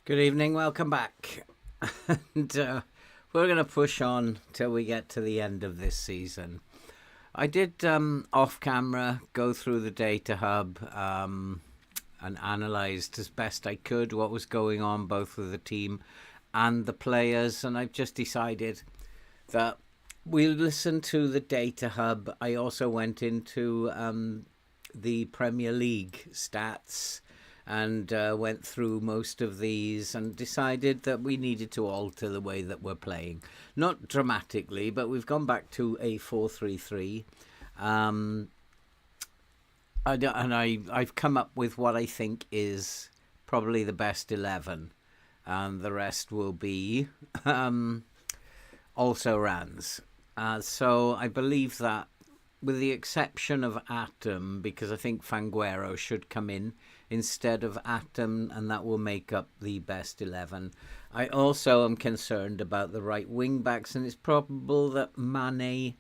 Good evening, welcome back. And we're going to push on till we get to the end of this season. I did off camera go through the data hub and analysed as best I could what was going on both with the team and the players, and I've just decided that we'll listen to the data hub. I also went into the Premier League stats and went through most of these and decided that we needed to alter the way that we're playing. Not dramatically, but we've gone back to a 4-3-3. I've come up with what I think is probably the best 11. And the rest will be also Rans. So I believe that with the exception of Atom, because I think Fanguero should come in instead of Atom, and that will make up the best 11. I also am concerned about the right wing backs, and it's probable that Mane,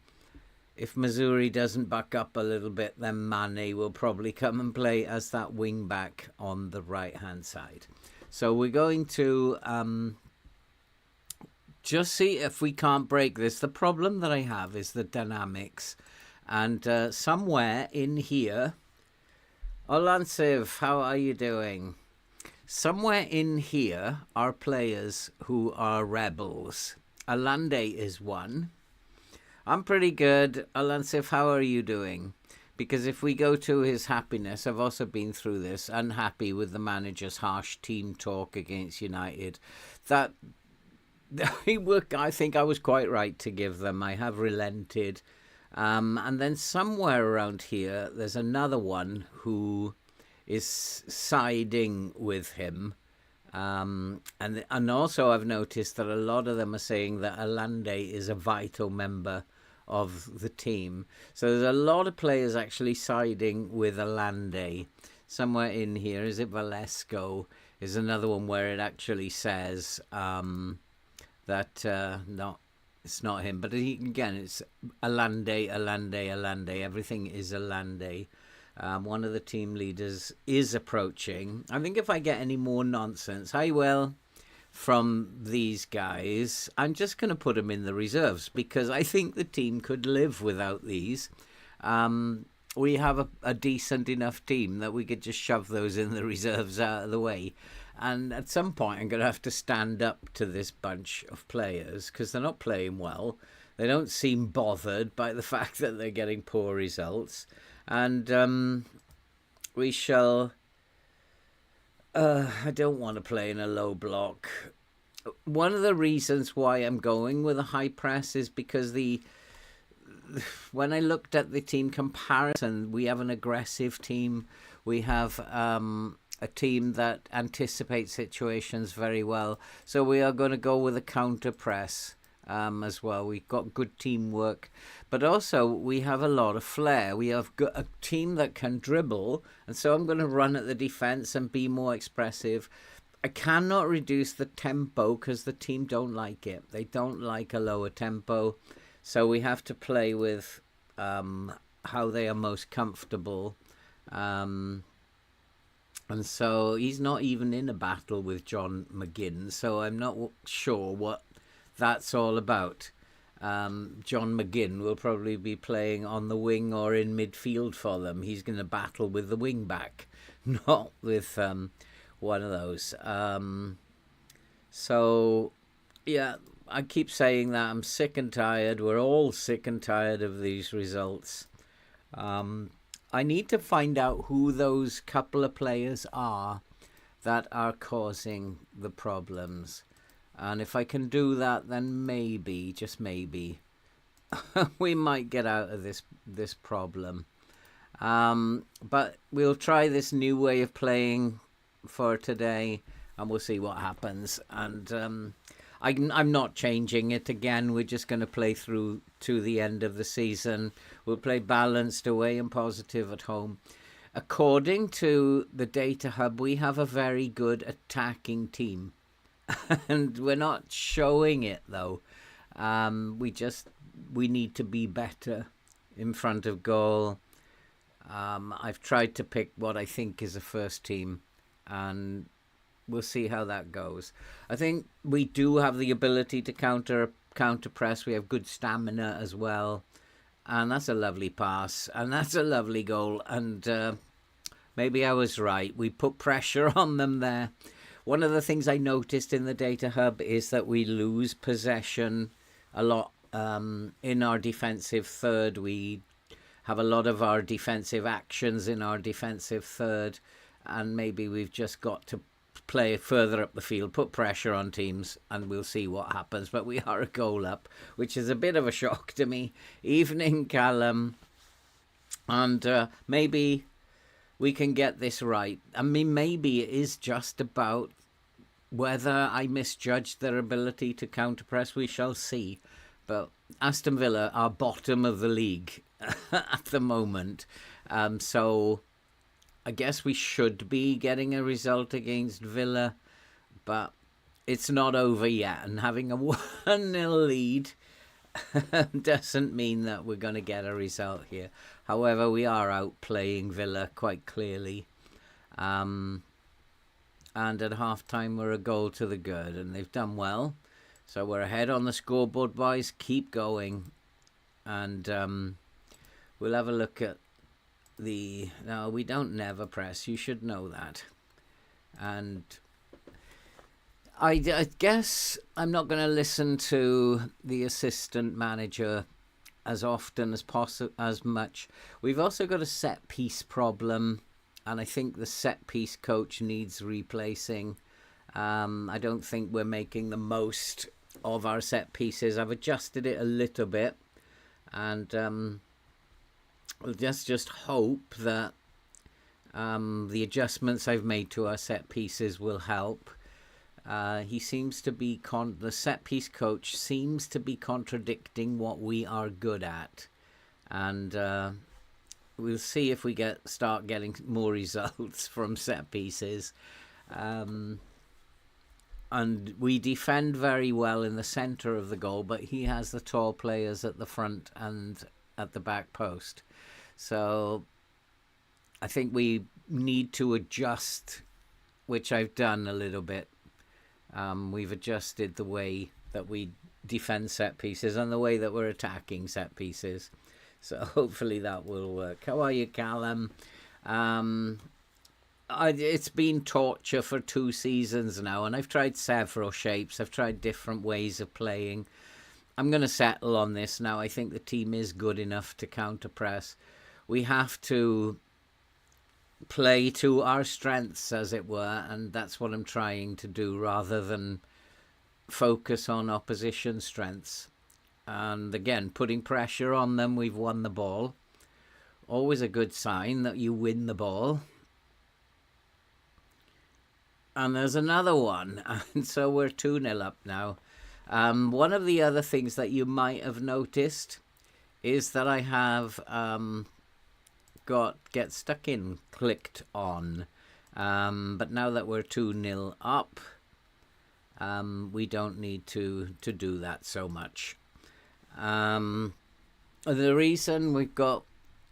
if Missouri doesn't back up a little bit, then Mane will probably come and play as that wing back on the right hand side. So we're going to just see if we can't break this. The problem that I have is the dynamics, and somewhere in here, Olansiv, how are you doing? Somewhere in here are players who are rebels. Alande is one. I'm pretty good. Olansiv, how are you doing? Because if we go to his happiness, I've also been through this, unhappy with the manager's harsh team talk against United. That I think I was quite right to give them. I have relented. And then somewhere around here, there's another one who is siding with him. And also I've noticed that a lot of them are saying that Alande is a vital member of the team. So there's a lot of players actually siding with Alande. Somewhere in here, is it Valesco? Is another one where it actually says that it's not him, but again, it's Alande. Everything is Alande. One of the team leaders is approaching. I think if I get any more nonsense, I will, from these guys, I'm just going to put them in the reserves because I think the team could live without these. We have a decent enough team that we could just shove those in the reserves out of the way. And at some point, I'm going to have to stand up to this bunch of players because they're not playing well. They don't seem bothered by the fact that they're getting poor results. And we shall I don't want to play in a low block. One of the reasons why I'm going with a high press is because when I looked at the team comparison, we have an aggressive team. We have a team that anticipates situations very well. So we are going to go with a counter press as well. We've got good teamwork. But also, we have a lot of flair. We have a team that can dribble. And so I'm going to run at the defence and be more expressive. I cannot reduce the tempo because the team don't like it. They don't like a lower tempo. So we have to play with how they are most comfortable. And so he's not even in a battle with John McGinn. So I'm not sure what that's all about. John McGinn will probably be playing on the wing or in midfield for them. He's going to battle with the wing back, not with one of those. So, yeah, I keep saying that I'm sick and tired. We're all sick and tired of these results. I need to find out who those couple of players are that are causing the problems. And if I can do that, then maybe, just maybe, we might get out of this problem. But we'll try this new way of playing for today, and we'll see what happens. And I'm not changing it again. We're just going to play through to the end of the season. We'll play balanced away and positive at home. According to the Data Hub, we have a very good attacking team. And we're not showing it, though. We need to be better in front of goal. I've tried to pick what I think is a first team, and we'll see how that goes. I think we do have the ability to counter press. We have good stamina as well. And that's a lovely pass. And that's a lovely goal. And maybe I was right. We put pressure on them there. One of the things I noticed in the Data Hub is that we lose possession a lot in our defensive third. We have a lot of our defensive actions in our defensive third. And maybe we've just got to play further up the field, put pressure on teams, and we'll see what happens. But we are a goal up, which is a bit of a shock to me. Evening, Callum. And maybe we can get this right. I mean, maybe it is just about whether I misjudged their ability to counter-press. We shall see. But Aston Villa are bottom of the league at the moment. So I guess we should be getting a result against Villa, but it's not over yet. And having a 1-0 lead doesn't mean that we're going to get a result here. However, we are outplaying Villa quite clearly. And at half-time, we're a goal to the good, and they've done well. So we're ahead on the scoreboard, boys. Keep going. And we'll have a look at no, we don't never press. You should know that. And I guess I'm not going to listen to the assistant manager as often as much. We've also got a set piece problem, and I think the set piece coach needs replacing. I don't think we're making the most of our set pieces. I've adjusted it a little bit, and we'll just hope that the adjustments I've made to our set pieces will help. He seems to be the set piece coach seems to be contradicting what we are good at, and we'll see if we start getting more results from set pieces. And we defend very well in the centre of the goal, but he has the tall players at the front and at the back post. So I think we need to adjust, which I've done a little bit. We've adjusted the way that we defend set pieces and the way that we're attacking set pieces. So hopefully that will work. How are you, Callum? It's been torture for 2 seasons now, and I've tried several shapes. I've tried different ways of playing. I'm going to settle on this now. I think the team is good enough to counter-press. We have to play to our strengths, as it were, and that's what I'm trying to do rather than focus on opposition strengths. And again, putting pressure on them, we've won the ball. Always a good sign that you win the ball. And there's another one, and so we're 2-0 up now. One of the other things that you might have noticed is that I have got get stuck in clicked on. But now that we're 2-0 up, we don't need to do that so much. The reason we've got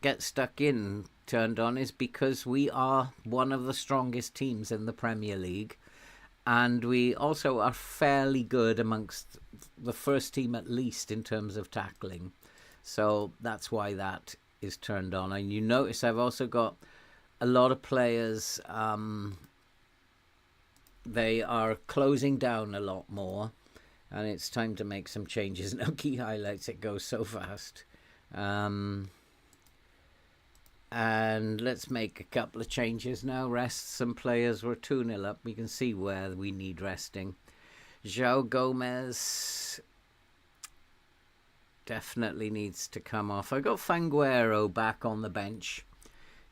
get stuck in turned on is because we are one of the strongest teams in the Premier League, and we also are fairly good amongst the first team, at least in terms of tackling. So that's why that is turned on. And you notice I've also got a lot of players, they are closing down a lot more, and it's time to make some changes. No key highlights, it goes so fast. And let's make a couple of changes now. Rest some players. We're 2-0 up. We can see where we need resting. João Gomez definitely needs to come off. I got Fanguero back on the bench.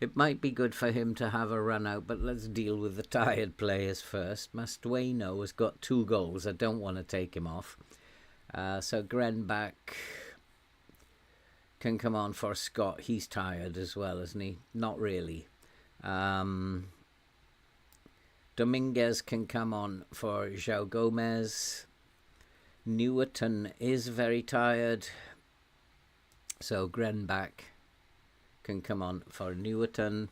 It might be good for him to have a run out, but let's deal with the tired players first. Mastueno has got 2 goals. I don't want to take him off. So Grenbach can come on for Scott. He's tired as well, isn't he? Not really. Dominguez can come on for João Gomez. Newerton is very tired, so Grenbach can come on for Newerton.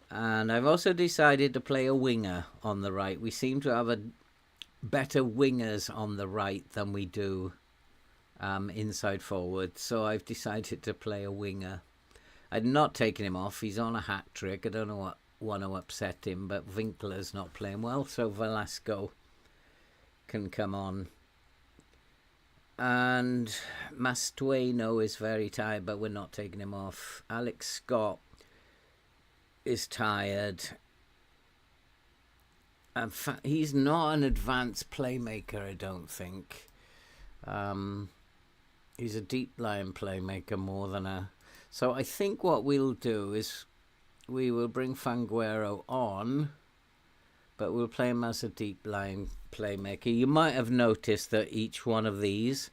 And I've also decided to play a winger on the right. We seem to have better wingers on the right than we do inside forward, so I've decided to play a winger. I'd not taken him off. He's on a hat trick. I don't know what want to upset him, but Winkler's not playing well, so Velasco can come on. And Mastueno is very tired, but we're not taking him off. Alex Scott is tired. In fact, he's not an advanced playmaker, I don't think. He's a deep line playmaker more than a... So I think what we'll do is we will bring Fanguero on, but we'll play him as a deep line playmaker. You might have noticed that each one of these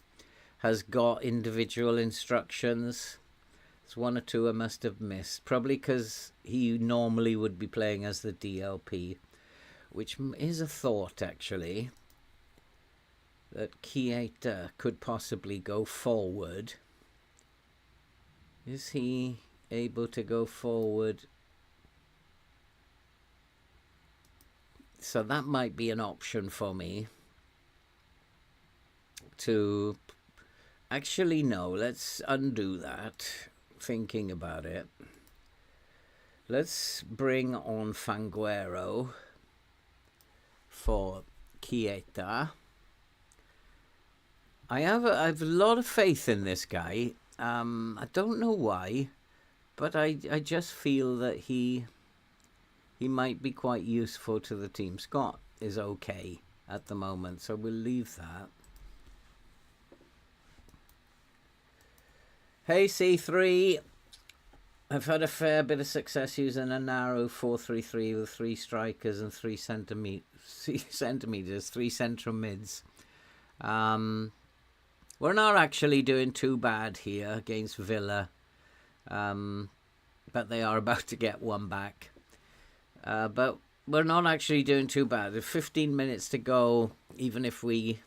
has got individual instructions. There's 1 or 2 I must have missed, probably because he normally would be playing as the DLP, which is a thought actually, that Keita could possibly go forward. Is he able to go forward? So that might be an option for me to... Actually, no, let's undo that, thinking about it. Let's bring on Fanguero for Keita. I have a lot of faith in this guy. I don't know why, but I just feel that he might be quite useful to the team. Scott is okay at the moment, so we'll leave that. Hey C3, I've had a fair bit of success using a narrow 4-3-3 with 3 strikers and 3 centimeters, 3 central mids. We're not actually doing too bad here against Villa, but they are about to get one back. But we're not actually doing too bad. There's 15 minutes to go. Even if we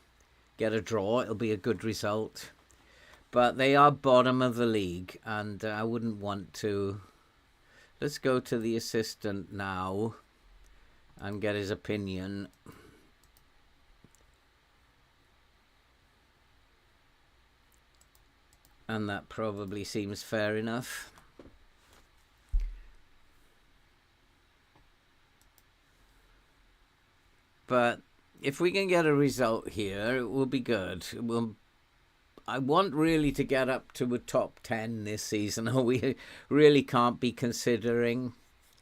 get a draw, it'll be a good result. But they are bottom of the league, and I wouldn't want to... Let's go to the assistant now and get his opinion. And that probably seems fair enough. But if we can get a result here, it will be good. I want really to get up to a top 10 this season, or we really can't be considering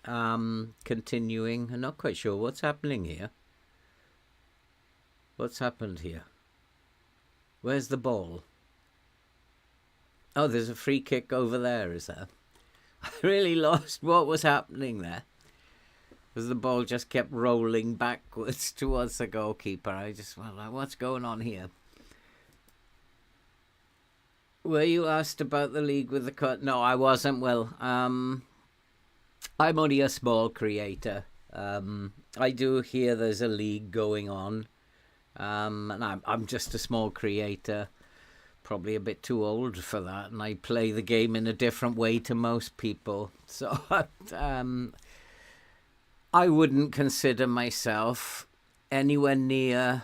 continuing. I'm not quite sure what's happening here. What's happened here? Where's the ball? Oh, there's a free kick over there, is there? I really lost what was happening there. Because the ball just kept rolling backwards towards the goalkeeper. I just went like, what's going on here? Were you asked about the league with the cut? No, I wasn't. Well, I'm only a small creator. I do hear there's a league going on. And I'm just a small creator. Probably a bit too old for that. And I play the game in a different way to most people. So I wouldn't consider myself anywhere near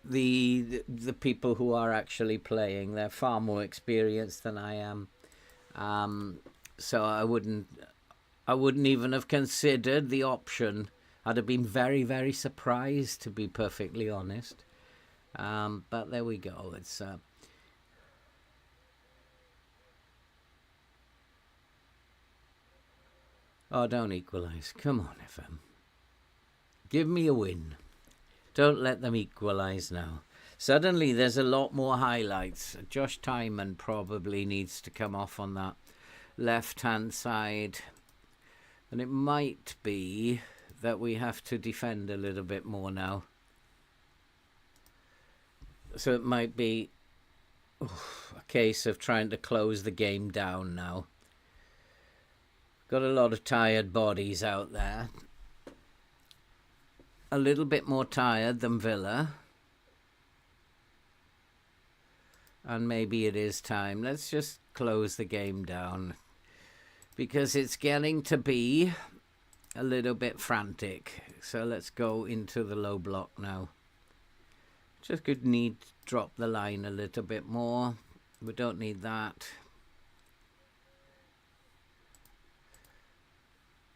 the people who are actually playing. They're far more experienced than I am. So I wouldn't even have considered the option. I'd have been very, very surprised, to be perfectly honest. But there we go. It's oh, don't equalise. Come on, FM. Give me a win. Don't let them equalise now. Suddenly there's a lot more highlights. Josh Tyman probably needs to come off on that left-hand side. And it might be that we have to defend a little bit more now. So it might be a case of trying to close the game down now. Got a lot of tired bodies out there. A little bit more tired than Villa. And maybe it is time. Let's just close the game down. Because it's getting to be a little bit frantic. So let's go into the low block now. Just could need to drop the line a little bit more. We don't need that.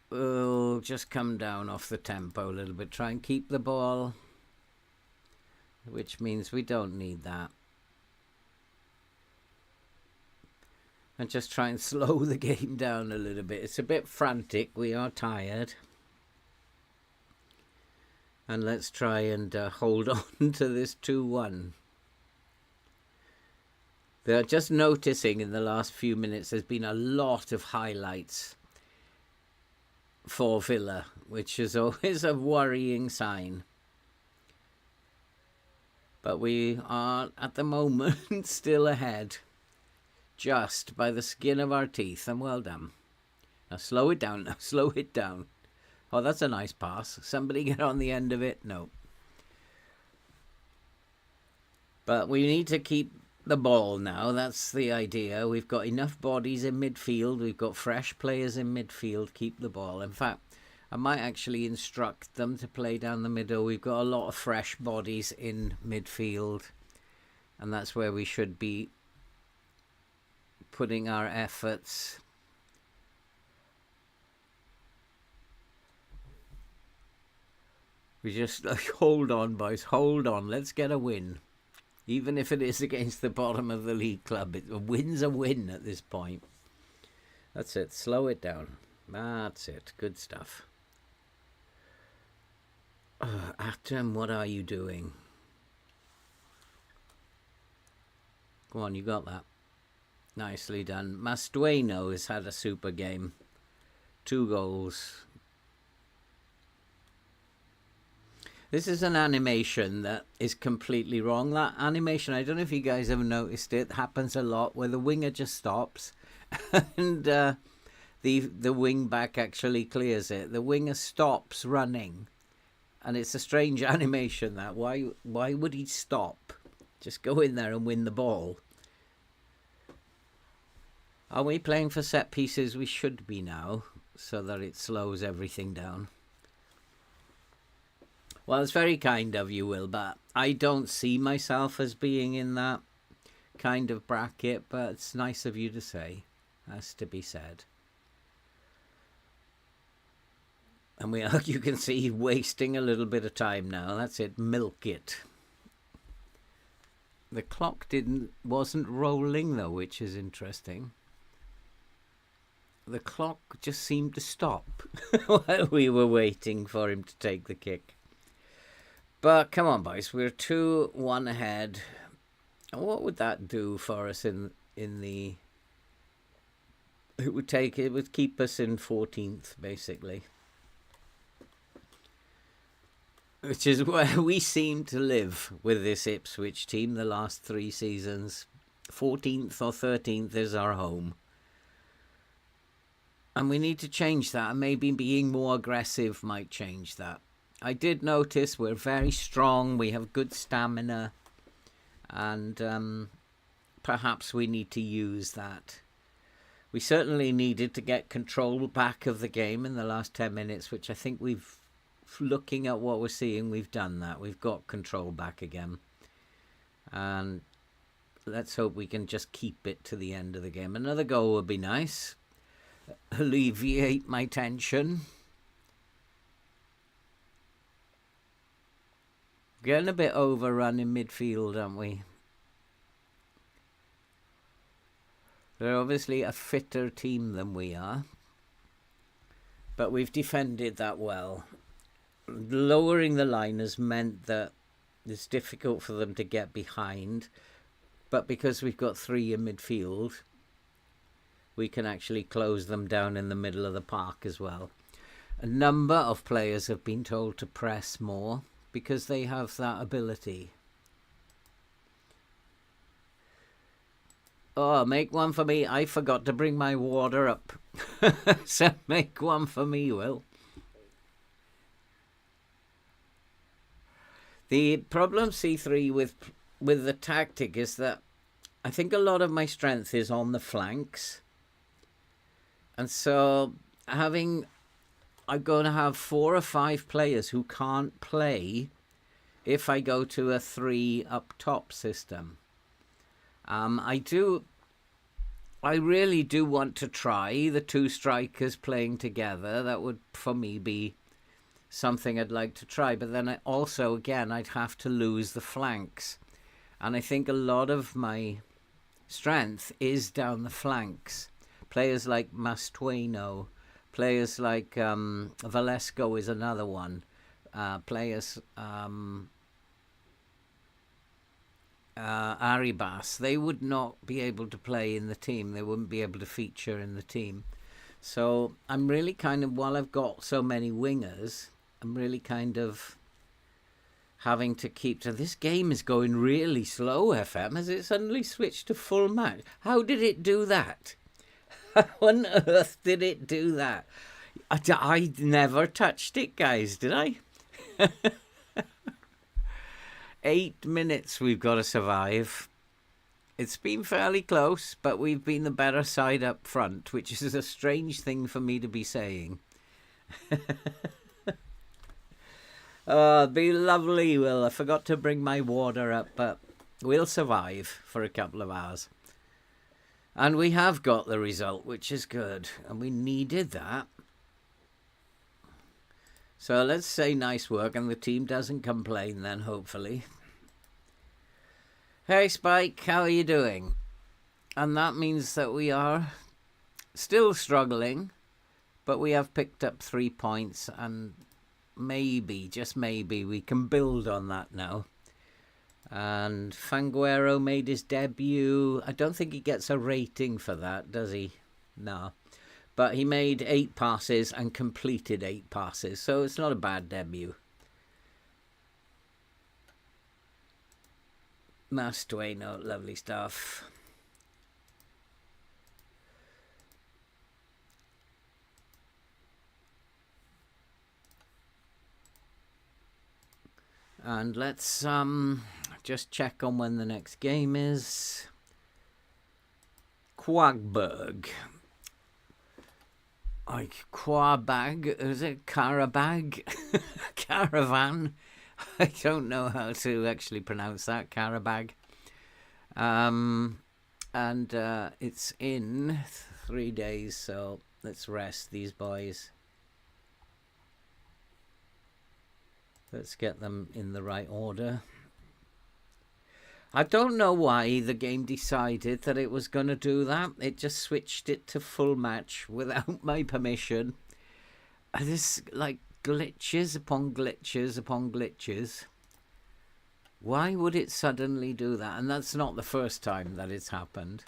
We'll just come down off the tempo a little bit. Try and keep the ball. Which means we don't need that. And just try and slow the game down a little bit. It's a bit frantic. We are tired. And let's try and hold on to this 2-1. They're just noticing in the last few minutes there's been a lot of highlights for Villa, which is always a worrying sign. But we are, at the moment, still ahead. Just by the skin of our teeth, and well done. Now slow it down, now slow it down. Oh, that's a nice pass. Somebody get on the end of it? No. But we need to keep the ball now. That's the idea. We've got enough bodies in midfield. We've got fresh players in midfield. Keep the ball. In fact, I might actually instruct them to play down the middle. We've got a lot of fresh bodies in midfield. And that's where we should be putting our efforts. We just hold on, boys. Hold on. Let's get a win. Even if it is against the bottom of the league club, a win's a win at this point. That's it. Slow it down. That's it. Good stuff. Atom, what are you doing? Go on, you got that. Nicely done. Mastueno has had a super game. 2 goals. This is an animation that is completely wrong. That animation, I don't know if you guys have noticed it, happens a lot where the winger just stops and the wing back actually clears it. The winger stops running. And it's a strange animation that. Why would he stop? Just go in there and win the ball. Are we playing for set pieces? We should be now, so that it slows everything down. Well, it's very kind of you, Will, but I don't see myself as being in that kind of bracket, but it's nice of you to say. Has to be said. And we are, you can see, wasting a little bit of time now. That's it. Milk it. The clock wasn't rolling though, which is interesting. The clock just seemed to stop while we were waiting for him to take the kick. But come on, boys, we're 2-1 ahead. What would that do for us in the? It would keep us in 14th basically, which is where we seem to live with this Ipswich team the last 3 seasons. 14th or 13th is our home. And we need to change that, and maybe being more aggressive might change that. I did notice we're very strong, we have good stamina, and perhaps we need to use that. We certainly needed to get control back of the game in the last 10 minutes, which I think looking at what we're seeing, we've done that. We've got control back again. And let's hope we can just keep it to the end of the game. Another goal would be nice. Alleviate my tension. Getting a bit overrun in midfield, aren't we? They're obviously a fitter team than we are, but we've defended that well. Lowering the line has meant that it's difficult for them to get behind, but because we've got 3 in midfield, we can actually close them down in the middle of the park as well. A number of players have been told to press more because they have that ability. Oh, make one for me. I forgot to bring my water up. So make one for me, Will. The problem, C3, with the tactic is that I think a lot of my strength is on the flanks. And so I'm going to have 4 or 5 players who can't play if I go to a 3 up top system. I really do want to try the 2 strikers playing together. That would, for me, be something I'd like to try. But then I'd have to lose the flanks. And I think a lot of my strength is down the flanks. Players like Mastueno, players like Valesco is another one. Players Arribas, they would not be able to play in the team. They wouldn't be able to feature in the team. So I'm really kind of, while I've got so many wingers, I'm really kind of having to keep to. This game is going really slow, FM. Has it suddenly switched to full match? How did it do that? How on earth did it do that? I never touched it, guys, did I? 8 minutes we've got to survive. It's been fairly close, but we've been the better side up front, which is a strange thing for me to be saying. Oh, it'd be lovely, Will. I forgot to bring my water up, but we'll survive for a couple of hours. And we have got the result, which is good. And we needed that. So let's say nice work, and the team doesn't complain then, hopefully. Hey, Spike, how are you doing? And that means that we are still struggling, but we have picked up 3 points, and maybe, just maybe, we can build on that now. And Fanguero made his debut. I don't think he gets a rating for that, does he? No. But he made 8 passes and completed 8 passes, so it's not a bad debut. Mastueno, lovely stuff. And let's just check on when the next game is. Quagburg. Quabag, is it Carabag? Caravan? I don't know how to actually pronounce that, Carabag. And it's in 3 days, so let's rest these boys. Let's get them in the right order. I don't know why the game decided that it was going to do that. It just switched it to full match without my permission. This, like, glitches upon glitches upon glitches. Why would it suddenly do that? And that's not the first time that it's happened.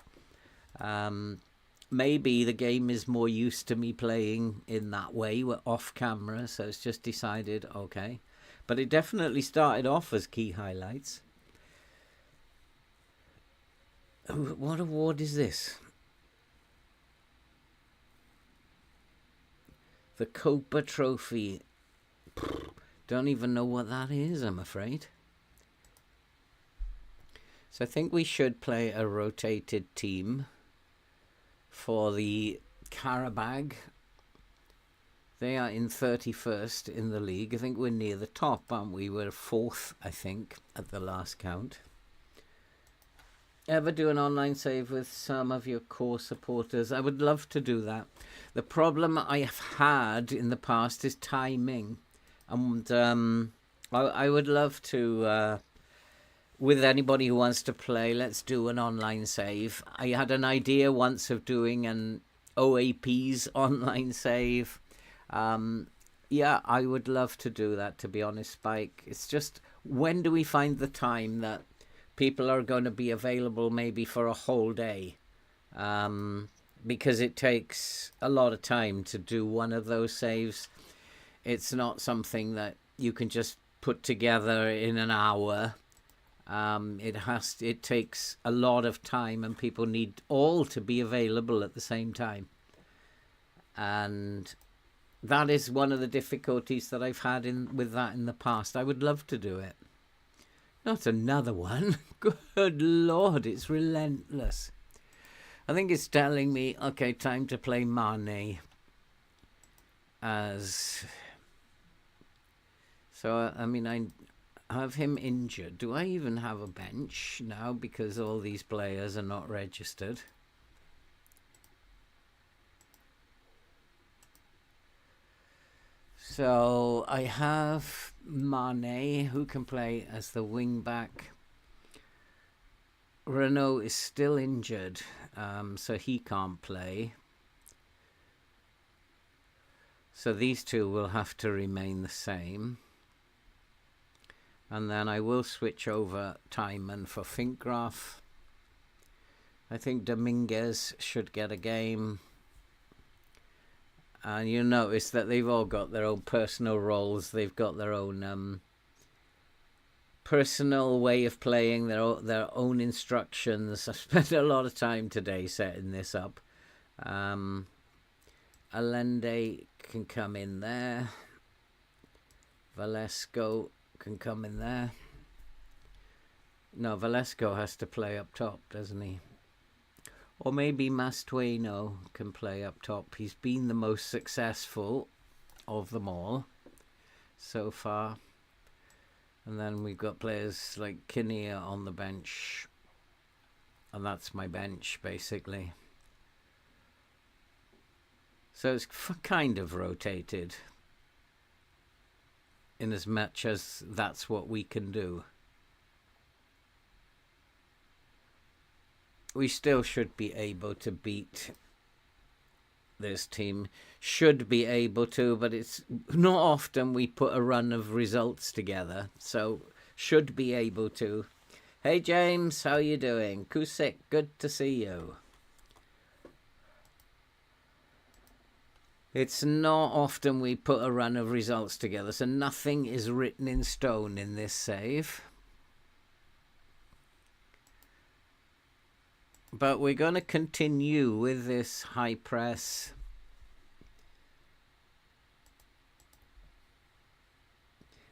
Maybe the game is more used to me playing in that way, off camera, so it's just decided, okay. But it definitely started off as key highlights. What award is this? The Copa Trophy. Don't even know what that is, I'm afraid. So I think we should play a rotated team for the Carabag. They are in 31st in the league. I think we're near the top, aren't we? We're 4th, I think, at the last count. Ever do an online save with some of your core supporters? I would love to do that. The problem I have had in the past is timing. And I would love to, with anybody who wants to play, let's do an online save. I had an idea once of doing an OAP's online save. Yeah, I would love to do that, to be honest, Spike. It's just, when do we find the time that people are going to be available maybe for a whole day? Because it takes a lot of time to do one of those saves. It's not something that you can just put together in an hour. It takes a lot of time, and people need all to be available at the same time. And that is one of the difficulties that I've had with that in the past. I would love to do it. Not another one. Good Lord, it's relentless. I think it's telling me, okay, time to play Mane as... So, I mean, I have him injured. Do I even have a bench now because all these players are not registered? So I have Mane, who can play as the wing back. Renault is still injured, so he can't play. So these two will have to remain the same. And then I will switch over Timon for Finkgraf. I think Dominguez should get a game. And you notice that they've all got their own personal roles. They've got their own personal way of playing, their own instructions. I spent a lot of time today setting this up. Allende can come in there. Valesco can come in there. No, Valesco has to play up top, doesn't he? Or maybe Mastueno can play up top. He's been the most successful of them all so far. And then we've got players like Kinnear on the bench. And that's my bench, basically. So it's kind of rotated, in as much as that's what we can do. We still should be able to beat this team. Should be able to, but it's not often we put a run of results together. So should be able to. Hey James, how you doing? Kusik, good to see you. It's not often we put a run of results together, so nothing is written in stone in this save. But we're going to continue with this high press.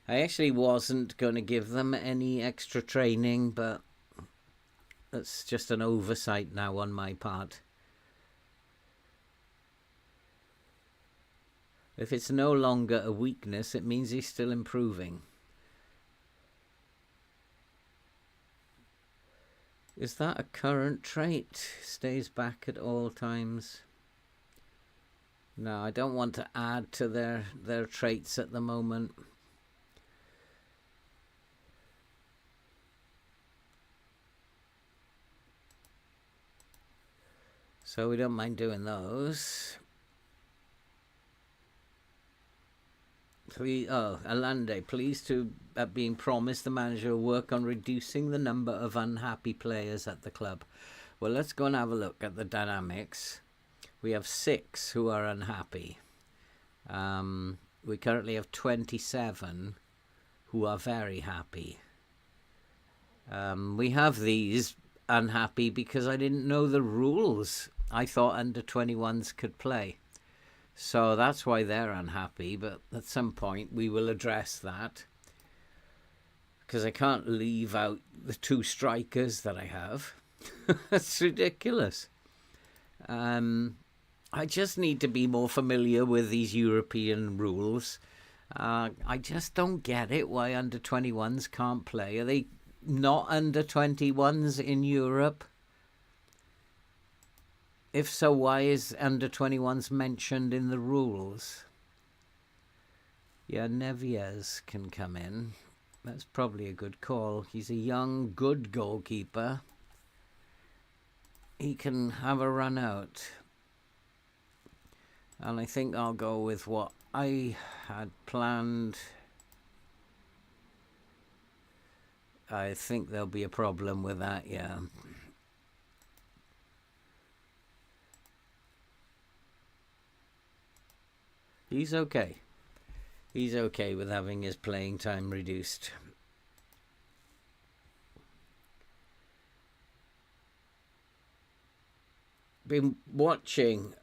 I actually wasn't going to give them any extra training, but that's just an oversight now on my part. If it's no longer a weakness, it means he's still improving. Is that a current trait? Stays back at all times. No, I don't want to add to their traits at the moment. So we don't mind doing those. Alande, pleased to being promised the manager will work on reducing the number of unhappy players at the club. Well, let's go and have a look at the dynamics. We have 6 who are unhappy. We currently have 27 who are very happy. We have these unhappy because I didn't know the rules. I thought under 21s could play. So that's why they're unhappy, but at some point we will address that. Because I can't leave out the 2 strikers that I have. That's ridiculous. I just need to be more familiar with these European rules. I just don't get it why under 21s can't play. Are they not under 21s in Europe? If so, why is under 21s mentioned in the rules? Yeah, Neves can come in. That's probably a good call. He's a young, good goalkeeper. He can have a run out. And I think I'll go with what I had planned. I think there'll be a problem with that, yeah. He's okay. He's okay with having his playing time reduced. Been watching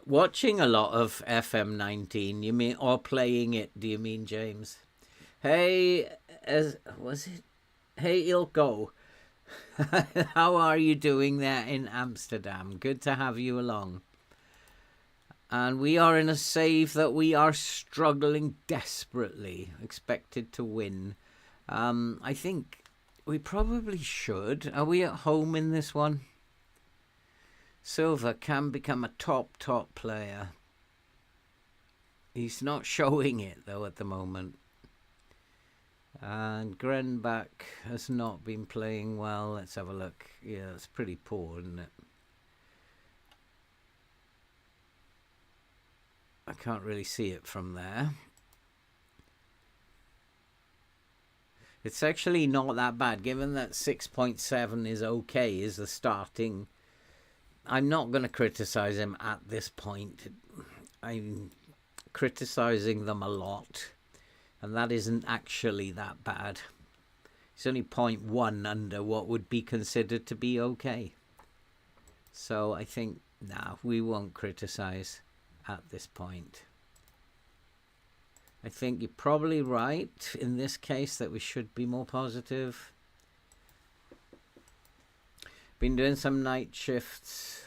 a lot of FM19. You mean, or playing it? Do you mean, James? Hey, was it? Hey, Ilko. How are you doing there in Amsterdam? Good to have you along. And we are in a save that we are struggling desperately, expected to win. I think we probably should. Are we at home in this one? Silva can become a top player. He's not showing it, though, at the moment. And Grenbach has not been playing well. Let's have a look. Yeah, it's pretty poor, isn't it? I can't really see it from there. It's actually not that bad, given that 6.7 is okay, is the starting. I'm not going to criticize him at this point. I'm criticizing them a lot, and that isn't actually that bad. It's only 0.1 under what would be considered to be okay. So I think, we won't criticize at this point. I think you're probably right in this case that we should be more positive. Been doing some night shifts.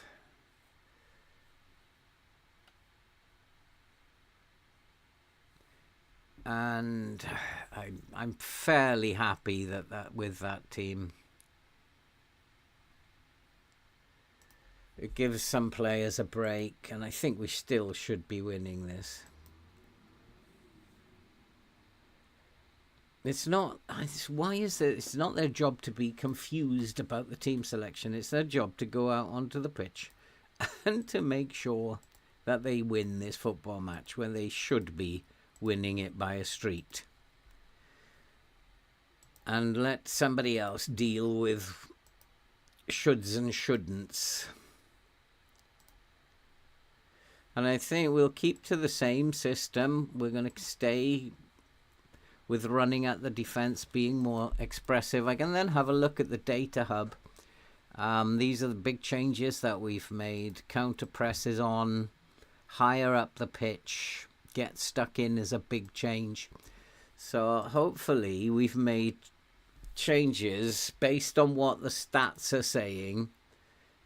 And I'm fairly happy that with that team. It gives some players a break, and I think we still should be winning this. It's not. Why is it? It's not their job to be confused about the team selection. It's their job to go out onto the pitch and to make sure that they win this football match when they should be winning it by a street. And let somebody else deal with shoulds and shouldn'ts. And I think we'll keep to the same system. We're going to stay with running at the defence, being more expressive. I can then have a look at the data hub. These are the big changes that we've made. Counter press is on, higher up the pitch. Get stuck in is a big change. So hopefully we've made changes based on what the stats are saying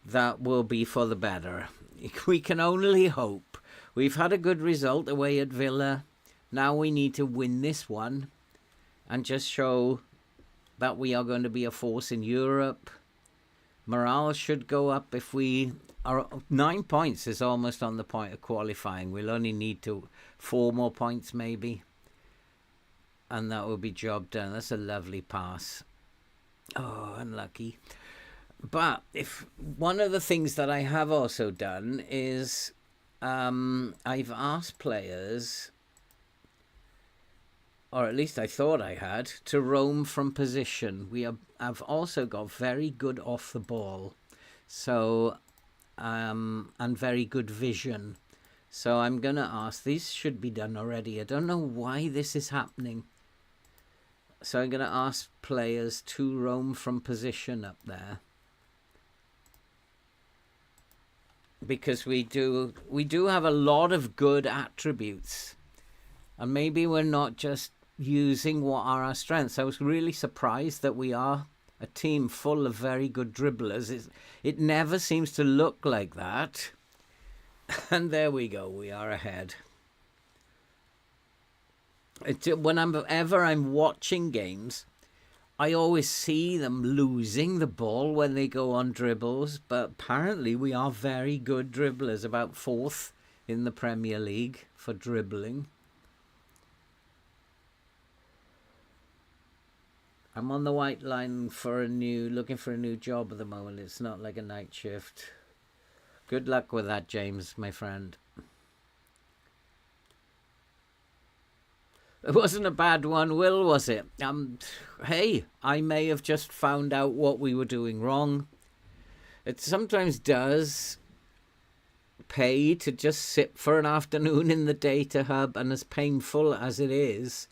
that will be for the better. We can only hope. We've had a good result away at Villa. Now we need to win this one and just show that we are going to be a force in Europe. Morale should go up if we are 9 points is almost on the point of qualifying. We'll only need 4 more points maybe. And that will be job done. That's a lovely pass. Oh, unlucky. But if one of the things that I have also done is I've asked players, or at least I thought I had, to roam from position. I've also got very good off the ball, so and very good vision. So I'm going to ask, these should be done already. I don't know why this is happening. So I'm going to ask players to roam from position up there. Because we do have a lot of good attributes. And maybe we're not just using what are our strengths. I was really surprised that we are a team full of very good dribblers. It never seems to look like that. And there we go, we are ahead. Whenever I'm watching games, I always see them losing the ball when they go on dribbles, but apparently we are very good dribblers, about 4th in the Premier League for dribbling. I'm on the white line looking for a new job at the moment. It's not like a night shift. Good luck with that, James, my friend. It wasn't a bad one, Will, was it? Hey, I may have just found out what we were doing wrong. It sometimes does pay to just sit for an afternoon in the data hub, and as painful as it is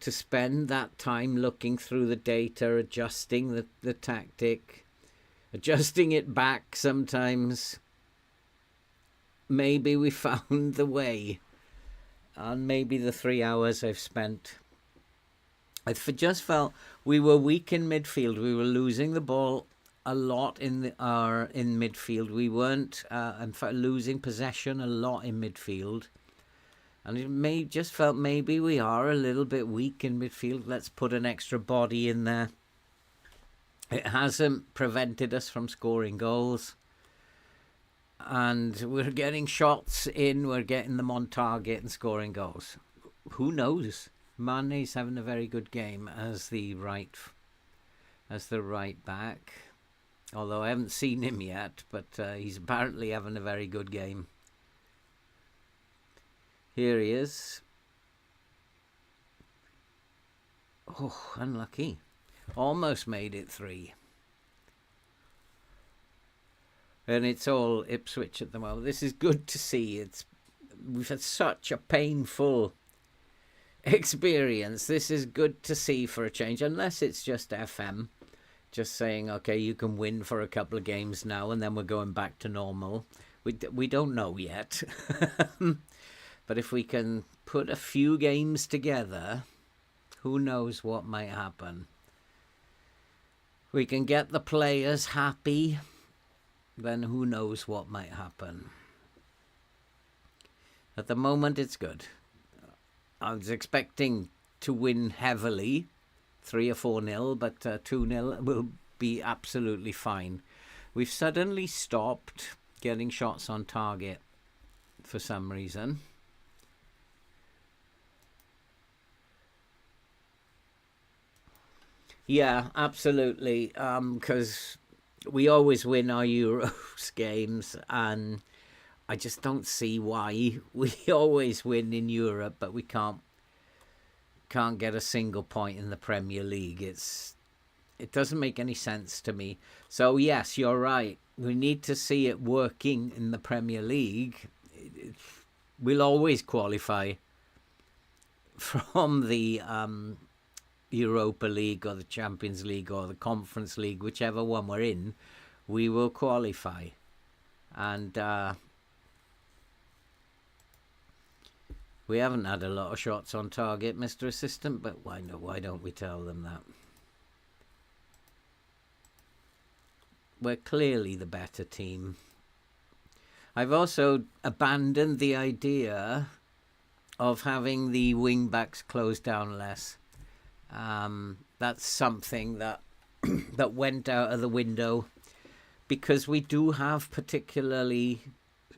to spend that time looking through the data, adjusting the tactic, adjusting it back sometimes, maybe we found the way. And maybe the 3 hours I've spent, I just felt we were weak in midfield. We were losing the ball a lot in midfield. We weren't, in fact, losing possession a lot in midfield. And it just felt maybe we are a little bit weak in midfield. Let's put an extra body in there. It hasn't prevented us from scoring goals. And we're getting shots in, we're getting them on target and scoring goals. Who knows? Mane's having a very good game as the right back. Although I haven't seen him yet, but he's apparently having a very good game. Here he is. Oh, unlucky. Almost made it 3. And it's all Ipswich at the moment. This is good to see. We've had such a painful experience. This is good to see for a change, unless it's just FM, just saying, okay, you can win for a couple of games now, and then we're going back to normal. We don't know yet. But if we can put a few games together, who knows what might happen. We can get the players happy, then who knows what might happen. At the moment, it's good. I was expecting to win heavily, 3 or 4-0, but 2-0 will be absolutely fine. We've suddenly stopped getting shots on target for some reason. Yeah, absolutely, because we always win our Euros games, and I just don't see why we always win in Europe, but we can't get a single point in the Premier League. It doesn't make any sense to me. So yes, you're right. We need to see it working in the Premier League. We'll always qualify from the Europa League or the Champions League or the Conference League, whichever one we're in, we will qualify. And we haven't had a lot of shots on target, Mr. Assistant, but why don't we tell them that? We're clearly the better team. I've also abandoned the idea of having the wing backs close down less. That's something that that went out of the window, because we do have particularly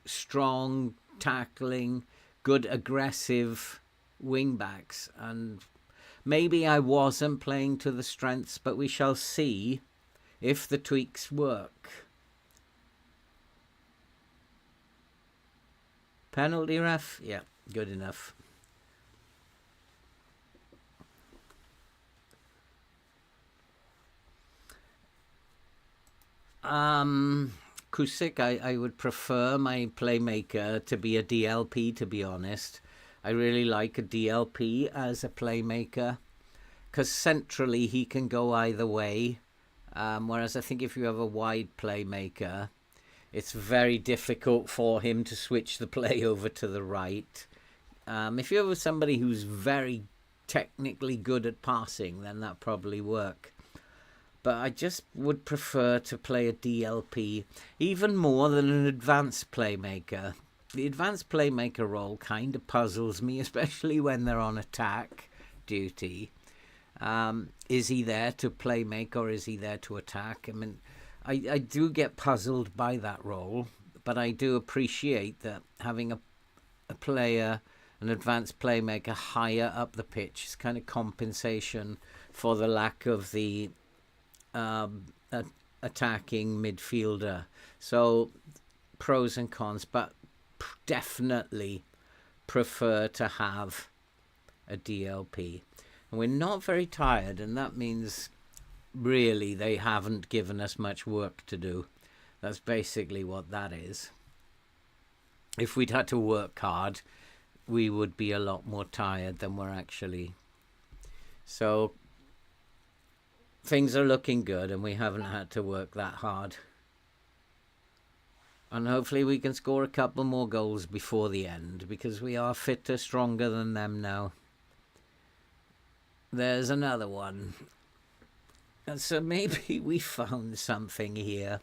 strong tackling, good aggressive wing backs, and maybe I wasn't playing to the strengths, but we shall see if the tweaks work. Penalty ref? Yeah, good enough. Kusik, I would prefer my playmaker to be a DLP, to be honest. I really like a DLP as a playmaker because centrally he can go either way. Whereas I think if you have a wide playmaker, it's very difficult for him to switch the play over to the right. If you have somebody who's very technically good at passing, then that probably work. But I just would prefer to play a DLP even more than an advanced playmaker. The advanced playmaker role kind of puzzles me, especially when they're on attack duty. Is he there to play make or is he there to attack? I mean, I do get puzzled by that role, but I do appreciate that having a player, an advanced playmaker higher up the pitch is kind of compensation for the lack of the attacking midfielder. So pros and cons, but definitely prefer to have a DLP. And we're not very tired, and that means really they haven't given us much work to do. That's basically what that is. If we'd had to work hard, we would be a lot more tired than we're actually. So things are looking good, and we haven't had to work that hard. And hopefully we can score a couple more goals before the end, because we are fitter, stronger than them now. There's another one. And so maybe we found something here.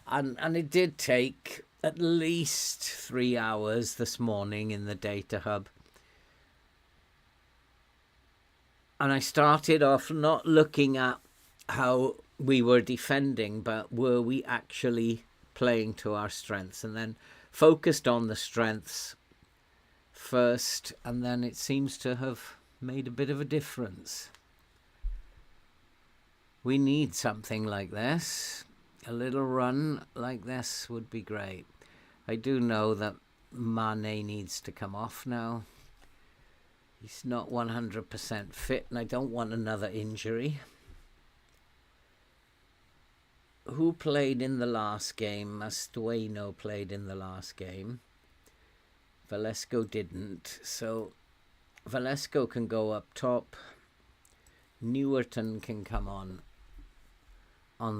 And it did take at least 3 hours this morning in the data hub. And I started off not looking at how we were defending, but were we actually playing to our strengths, and then focused on the strengths first, and then it seems to have made a bit of a difference. We need something like this. A little run like this would be great. I do know that Mane needs to come off now. He's not 100% fit, and I don't want another injury. Who played in the last game? Mastueno played in the last game. Valesco didn't. So Valesco can go up top. Newerton can come on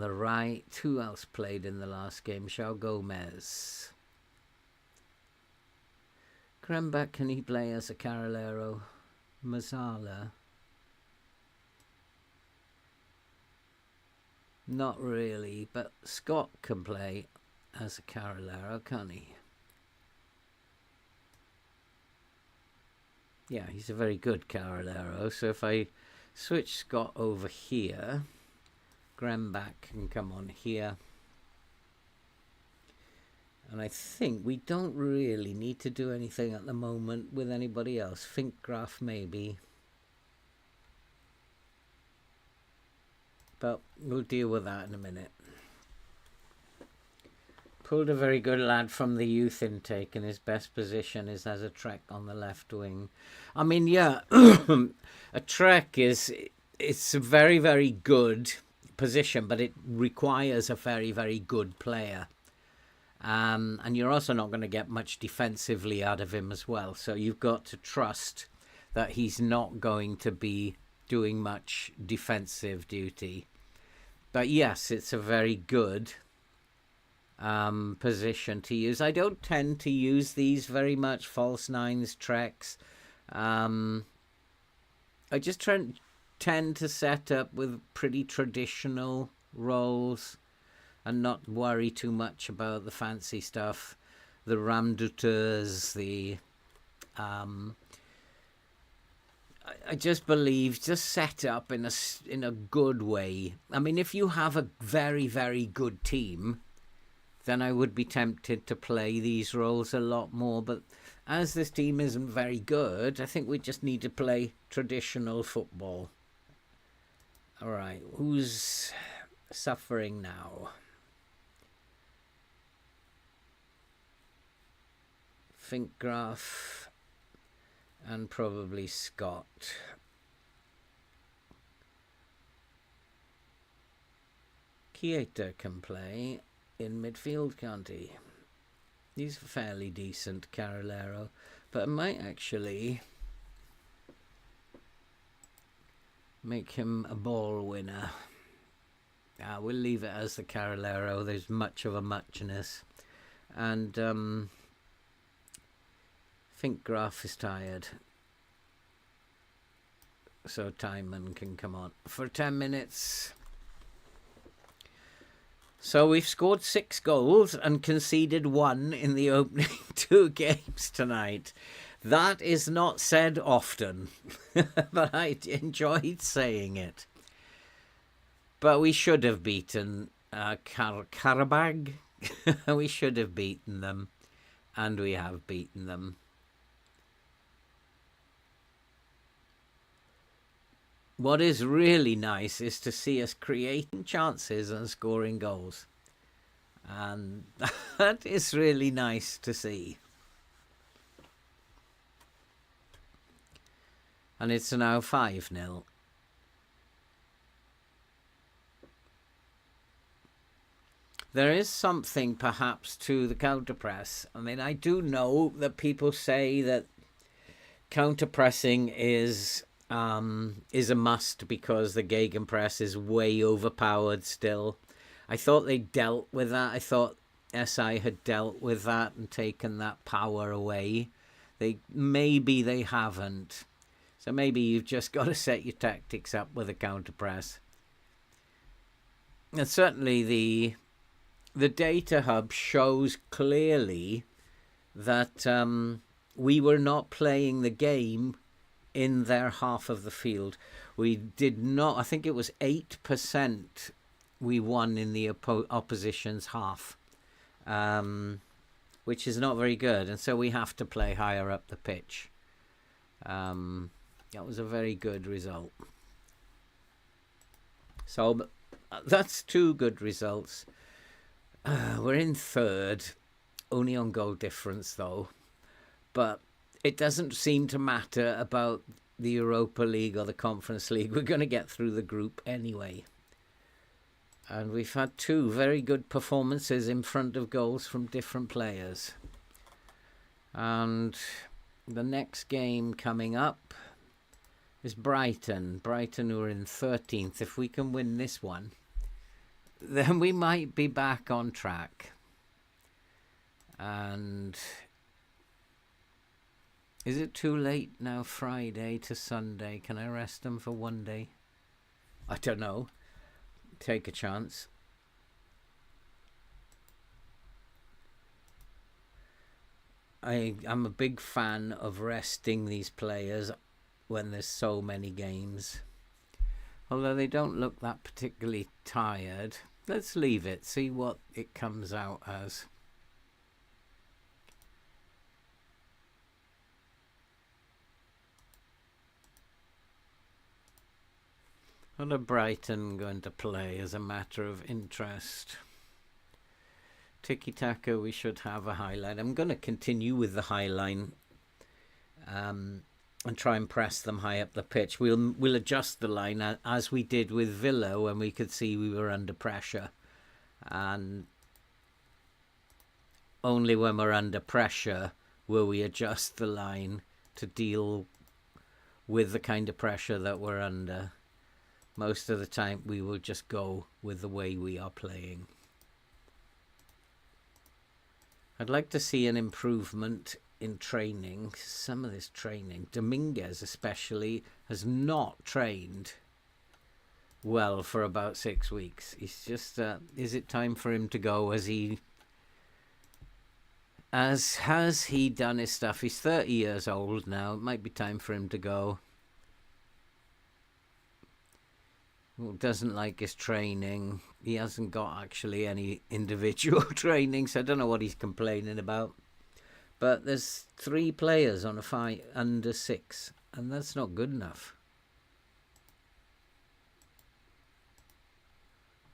the right. Who else played in the last game? João Gomez. Krembach, can he play as a Carrilero? Mazzala. Not really, but Scott can play as a Carrilero, can't he? Yeah, he's a very good Carrilero. So if I switch Scott over here, Grambach can come on here. And I think we don't really need to do anything at the moment with anybody else. Finkgraf maybe. But we'll deal with that in a minute. Pulled a very good lad from the youth intake, and his best position is as a Trek on the left wing. I mean, yeah, a Trek it's a very, very good position, but it requires a very, very good player. And you're also not going to get much defensively out of him as well. So you've got to trust that he's not going to be doing much defensive duty. But yes, it's a very good position to use. I don't tend to use these very much, false nines, Treks. I just tend to set up with pretty traditional roles and not worry too much about the fancy stuff. The Ramduters, the... I just believe just set up in a good way. I mean, if you have a very, very good team, then I would be tempted to play these roles a lot more. But as this team isn't very good, I think we just need to play traditional football. All right, who's suffering now. Finkgraf and probably Scott. Keita can play in midfield, can't he? He's fairly decent, Carolero, but I might actually make him a ball winner. We'll leave it as the Carolero. There's much of a muchness. And Finkgraf is tired. So Timon can come on for 10 minutes. So we've scored 6 goals and conceded 1 in the opening 2 games tonight. That is not said often, but I enjoyed saying it. But we should have beaten Karabag. We should have beaten them, and we have beaten them. What is really nice is to see us creating chances and scoring goals. And that is really nice to see. And it's now 5-0. There is something perhaps to the counter-press. I mean, I do know that people say that counter-pressing is a must because the gegenpress is way overpowered still. I thought they dealt with that. I thought SI had dealt with that and taken that power away. Maybe they haven't. So maybe you've just got to set your tactics up with a counter-press. And certainly the data hub shows clearly that we were not playing the game in their half of the field. We did not, I think it was 8% we won in the opposition's half, which is not very good. And so we have to play higher up the pitch. That was a very good result. So that's 2 good results. We're in 3rd, only on goal difference though. But it doesn't seem to matter about the Europa League or the Conference League. We're going to get through the group anyway. And we've had 2 very good performances in front of goals from different players. And the next game coming up is Brighton. Brighton, who are in 13th. If we can win this one, then we might be back on track. And is it too late now, Friday to Sunday? Can I rest them for 1 day? I don't know. Take a chance. I'm a big fan of resting these players when there's so many games. Although they don't look that particularly tired. Let's leave it, see what it comes out as. What are Brighton going to play as a matter of interest? Tiki-taka, we should have a high line. I'm going to continue with the high line and try and press them high up the pitch. We'll adjust the line as we did with Villa when we could see we were under pressure. And only when we're under pressure will we adjust the line to deal with the kind of pressure that we're under. Most of the time we will just go with the way we are playing. I'd like to see an improvement in training. Some of this training, Dominguez especially, has not trained well for about 6 weeks. He's just, is it time for him to go? Has he done his stuff? He's 30 years old now. It might be time for him to go. Doesn't like his training. He hasn't got actually any individual training, so I don't know what he's complaining about. But there's 3 players on a under 6, and that's not good enough.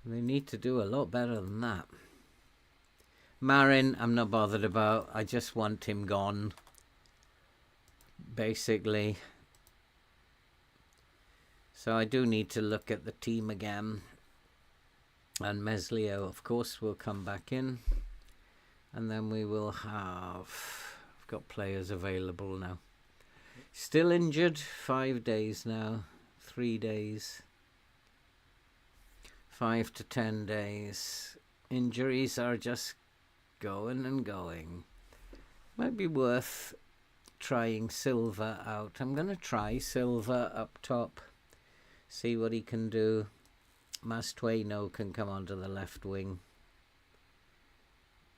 They need to do a lot better than that. Marin, I'm not bothered about. I just want him gone, basically. So I do need to look at the team again. And Meslio, of course, will come back in. And then we will have... I've got players available now. Still injured. 5 days now. 3 days. 5 to 10 days. Injuries are just going and going. Might be worth trying Silva out. I'm going to try Silva up top. See what he can do. Mastueno can come onto the left wing.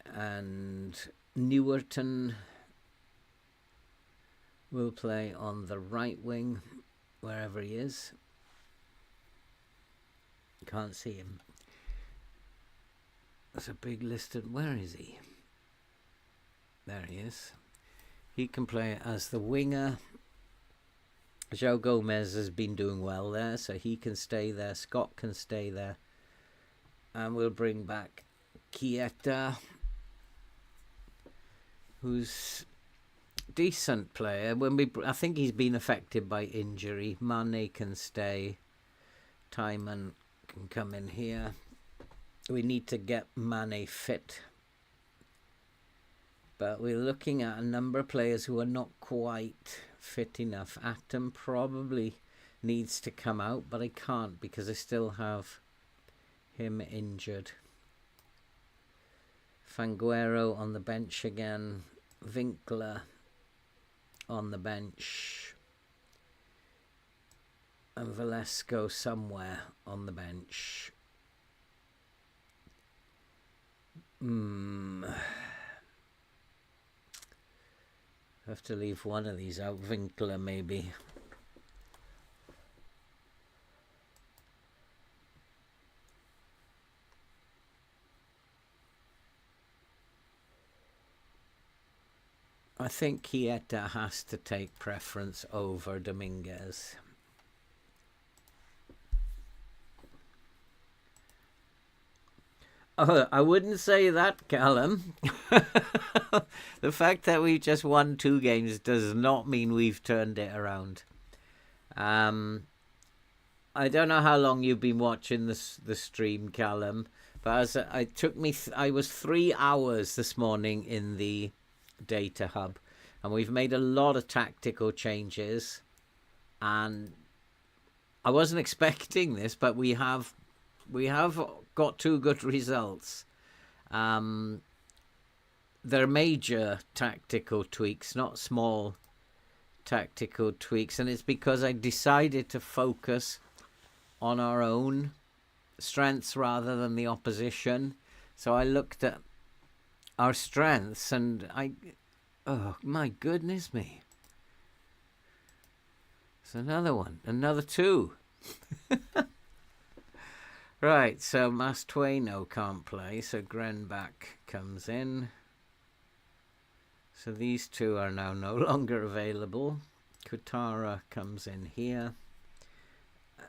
And Newerton will play on the right wing, wherever he is. Can't see him. There's a big list of... Where is he? There he is. He can play as the winger. João Gomez has been doing well there, so he can stay there. Scott can stay there. And we'll bring back Chiesa, who's a decent player. I think he's been affected by injury. Mane can stay. Timon can come in here. We need to get Mane fit. But we're looking at a number of players who are not quite fit enough. Atom probably needs to come out, but I can't because I still have him injured. Fanguero on the bench again. Winkler on the bench. And Velasco somewhere on the bench. Have to leave one of these out. Winkler maybe. I think Chiesa has to take preference over Dominguez. Oh, I wouldn't say that, Callum. The fact that we've just won 2 games does not mean we've turned it around. I don't know how long you've been watching the stream, Callum, but I was 3 hours this morning in the data hub, and we've made a lot of tactical changes, and I wasn't expecting this, but we have got 2 good results. They're major tactical tweaks, not small tactical tweaks, and it's because I decided to focus on our own strengths rather than the opposition. So I looked at our strengths and oh my goodness me, it's another one, another 2. Right, so Mastueno can't play, so Grenbach comes in. So these 2 are now no longer available. Kutara comes in here.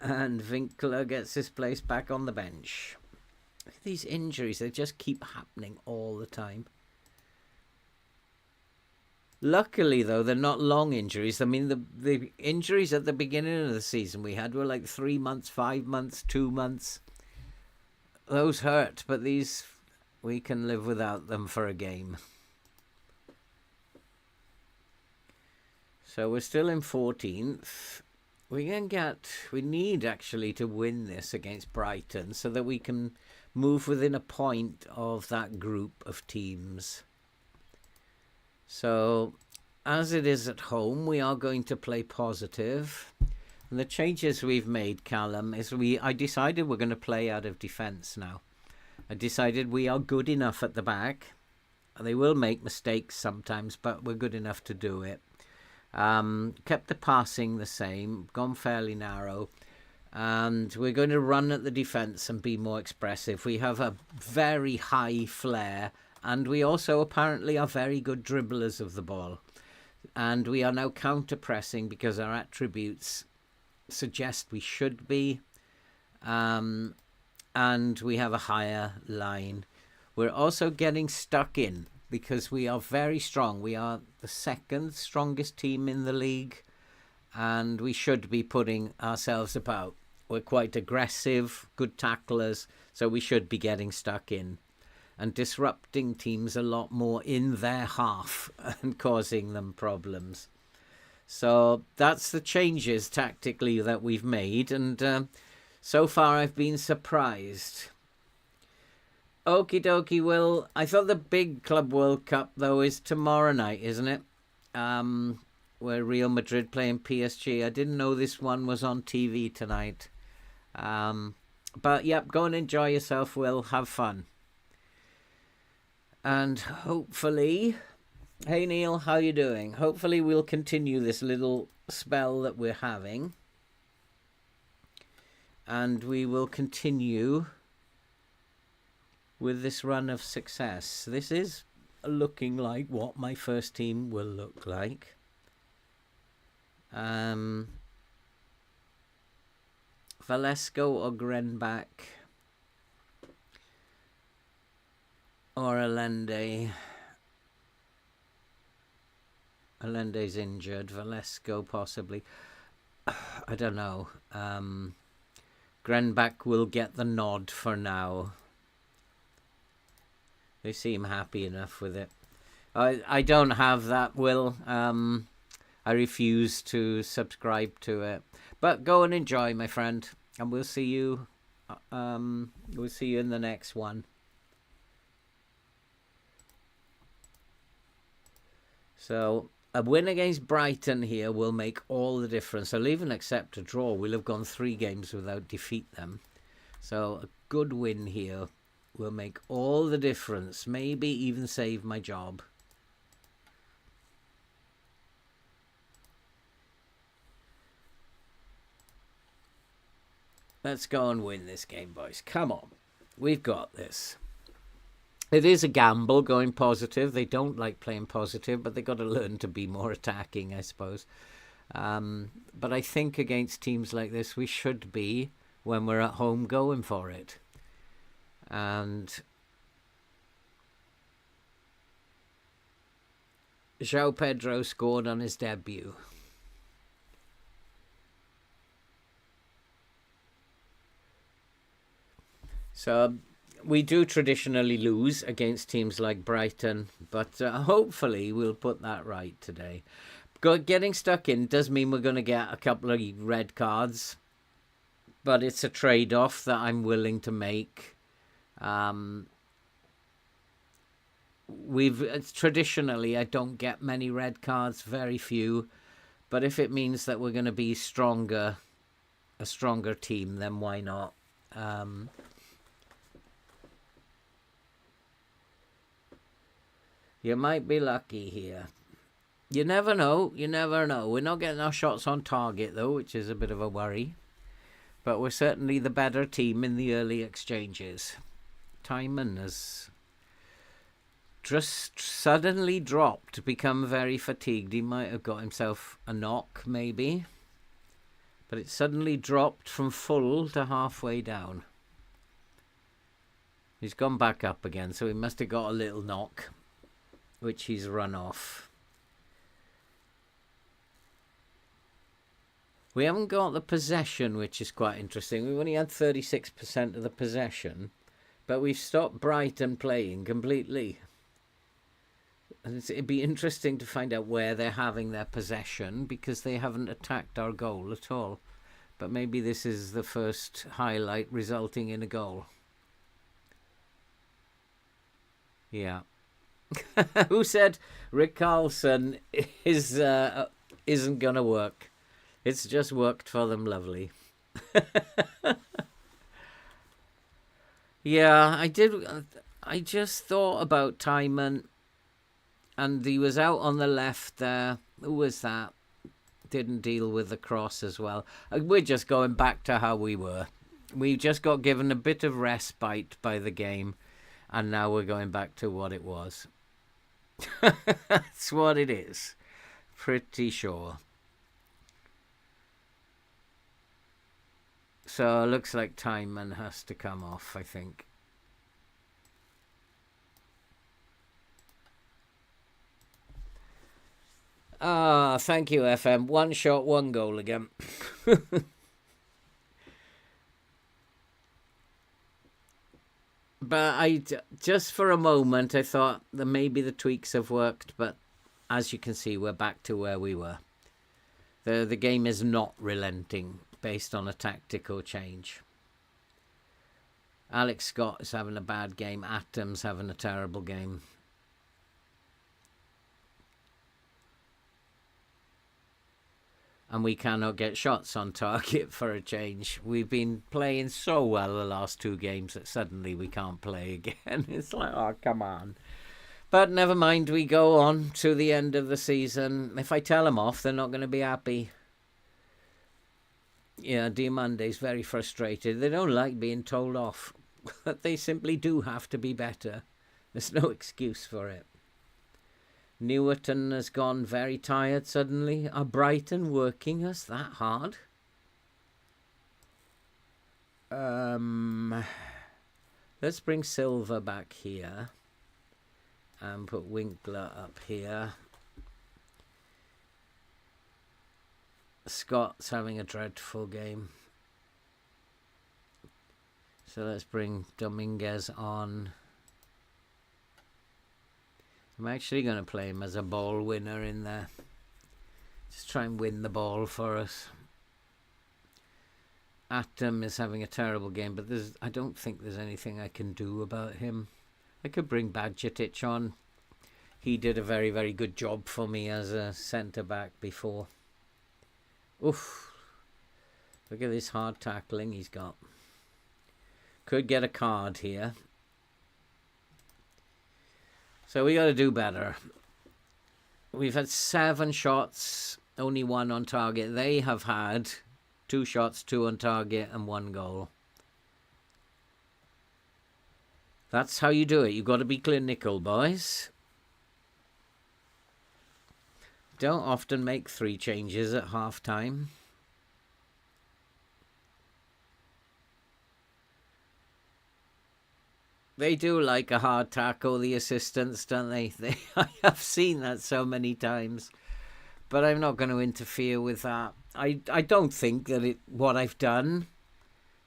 And Winkler gets his place back on the bench. These injuries, they just keep happening all the time. Luckily, though, they're not long injuries. I mean, the injuries at the beginning of the season we had were like 3 months, 5 months, 2 months. Those hurt, but these, we can live without them for a game. So we're still in 14th. We need actually to win this against Brighton so that we can move within a point of that group of teams. So as it is at home, we are going to play positive. And the changes we've made, Callum, is I decided we're going to play out of defence now. I decided we are good enough at the back. They will make mistakes sometimes, but we're good enough to do it. Kept the passing the same, gone fairly narrow, and we're going to run at the defence and be more expressive. We have a very high flair, and we also apparently are very good dribblers of the ball. And we are now counter-pressing because our attributes suggest we should be. and we have a higher line. We're also getting stuck in because we are very strong. We are the second strongest team in the league, and we should be putting ourselves about. We're quite aggressive, good tacklers, so we should be getting stuck in and disrupting teams a lot more in their half and causing them problems. So that's the changes tactically that we've made, and so far I've been surprised. Okie dokie, Will. I thought the big Club World Cup, though, is tomorrow night, isn't it? Where Real Madrid playing PSG. I didn't know this one was on TV tonight. But, yep, go and enjoy yourself, Will. Have fun. And hopefully... Hey, Neil, how you doing? Hopefully we'll continue this little spell that we're having. And we will continue with this run of success. This is looking like what my first team will look like. Valesco or Grenbach or Allende. Allende's injured. Valesco possibly. I don't know. Grenbach will get the nod for now. They seem happy enough with it. I don't have that, Will. I refuse to subscribe to it. But go and enjoy, my friend. And we'll see you. We'll see you in the next one. So a win against Brighton here will make all the difference. I'll even accept a draw. We'll have gone 3 games without defeat them. So a good win here will make all the difference. Maybe even save my job. Let's go and win this game, boys. Come on. We've got this. It is a gamble going positive. They don't like playing positive, but they've got to learn to be more attacking, I suppose. But I think against teams like this, we should be, when we're at home, going for it. And João Pedro scored on his debut. So we do traditionally lose against teams like Brighton, but hopefully we'll put that right today. Getting stuck in does mean we're going to get a couple of red cards, but it's a trade-off that I'm willing to make. Traditionally, I don't get many red cards, very few, but if it means that we're going to be a stronger team, then why not? You might be lucky here. You never know. You never know. We're not getting our shots on target, though, which is a bit of a worry. But we're certainly the better team in the early exchanges. Timon has just suddenly dropped, become very fatigued. He might have got himself a knock, maybe. But it suddenly dropped from full to halfway down. He's gone back up again, so he must have got a little knock, which he's run off. We haven't got the possession, which is quite interesting. We've only had 36% of the possession, but we've stopped Brighton playing completely. And it'd be interesting to find out where they're having their possession, because they haven't attacked our goal at all. But maybe this is the first highlight resulting in a goal. Yeah. Who said Rick Carlson isn't going to work? It's just worked for them lovely. Yeah, I did. I just thought about Timon, and he was out on the left there. Who was that? Didn't deal with the cross as well. We're just going back to how we were. We just got given a bit of respite by the game, and now we're going back to what it was. That's what it is. Pretty sure. So it looks like Timon has to come off, I think. Ah, thank you, FM. One shot, one goal again. But just for a moment, I thought that maybe the tweaks have worked. But as you can see, we're back to where we were. The game is not relenting based on a tactical change. Alex Scott is having a bad game. Atom's having a terrible game. And we cannot get shots on target for a change. We've been playing so well the last 2 games that suddenly we can't play again. It's like, oh, come on. But never mind, we go on to the end of the season. If I tell them off, they're not going to be happy. Yeah, Diamande's very frustrated. They don't like being told off. But they simply do have to be better. There's no excuse for it. Newerton has gone very tired suddenly. Are Brighton working us that hard? Let's bring Silver back here. And put Winkler up here. Scott's having a dreadful game. So let's bring Dominguez on. I'm actually going to play him as a ball winner in there. Just try and win the ball for us. Atom is having a terrible game, but I don't think there's anything I can do about him. I could bring Badgetic on. He did a very, very good job for me as a centre-back before. Oof. Look at this hard tackling he's got. Could get a card here. So we got to do better. We've had 7 shots, only 1 on target. They have had 2 shots, 2 on target, and 1 goal. That's how you do it. You've got to be clinical, boys. Don't often make 3 changes at half time. They do like a hard tackle, the assistants, don't they? I have seen that so many times. But I'm not going to interfere with that. I don't think that what I've done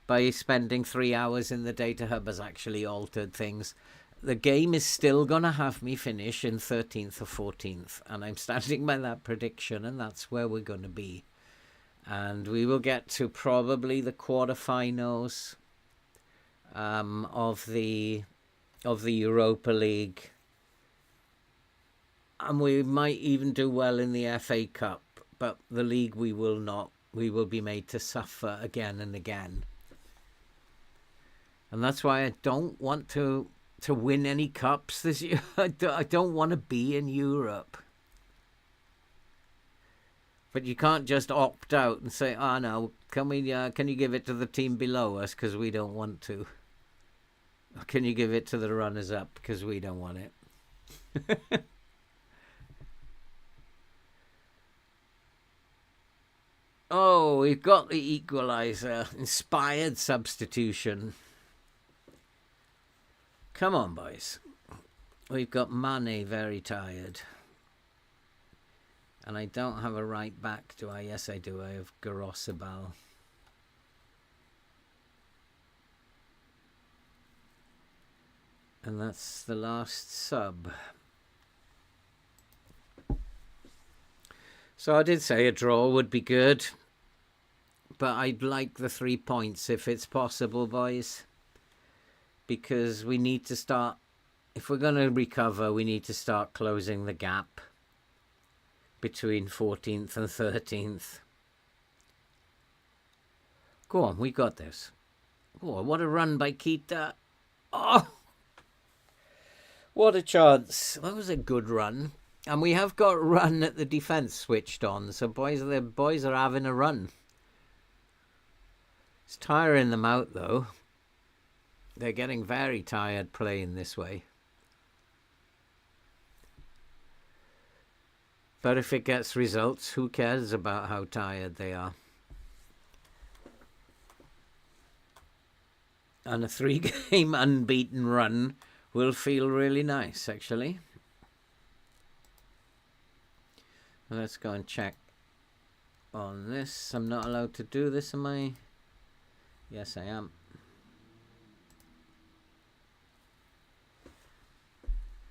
by spending 3 hours in the data hub has actually altered things. The game is still going to have me finish in 13th or 14th. And I'm standing by that prediction, and that's where we're going to be. And we will get to probably the quarterfinals of the Europa League, and we might even do well in the FA Cup, but the league we will not. We will be made to suffer again and again, and that's why I don't want to win any cups this year. I don't want to be in Europe. But you can't just opt out and say, "Oh no, can you give it to the team below us because we don't want to? Or can you give it to the runners-up because we don't want it?" Oh, we've got the equaliser. Inspired substitution. Come on, boys. We've got Mane very tired. And I don't have a right back, do I? Yes, I do. I have Garosabal. And that's the last sub. So I did say a draw would be good. But I'd like the 3 points if it's possible, boys. Because we need to start... If we're going to recover, we need to start closing the gap between 14th and 13th. Go on, we got this. Oh, what a run by Keita. Oh! What a chance. That was a good run. And we have got run at the defence switched on. So the boys are having a run. It's tiring them out, though. They're getting very tired playing this way. But if it gets results, who cares about how tired they are? And a 3-game unbeaten run will feel really nice, actually. Let's go and check on this. I'm not allowed to do this, am I? Yes, I am.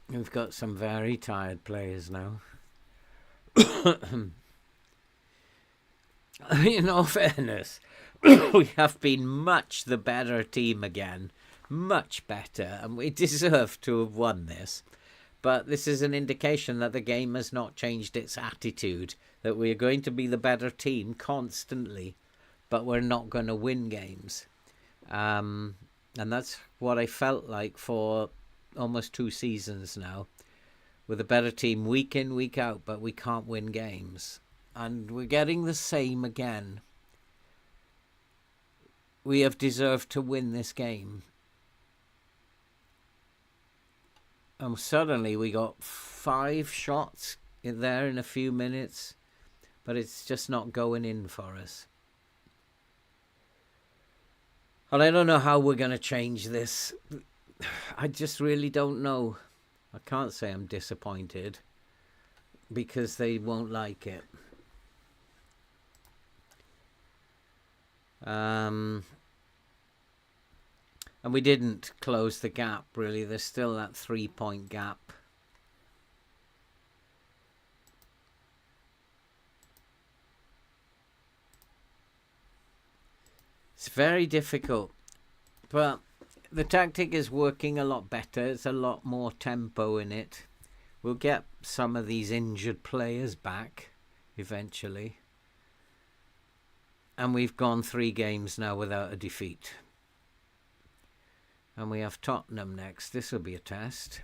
We've got some very tired players now. In all fairness, we have been much the better team again. Much better, and we deserve to have won this. But this is an indication that the game has not changed its attitude, that we're going to be the better team constantly, but we're not going to win games. And that's what I felt like for almost 2 seasons now. With a better team week in, week out, but we can't win games. And we're getting the same again. We have deserved to win this game. And suddenly we got 5 shots in there in a few minutes, but it's just not going in for us. And I don't know how we're going to change this. I just really don't know. I can't say I'm disappointed because they won't like it. And we didn't close the gap, really. There's still that 3-point gap. It's very difficult, but the tactic is working a lot better. It's a lot more tempo in it. We'll get some of these injured players back eventually. And we've gone 3 games now without a defeat. And we have Tottenham next. This will be a test.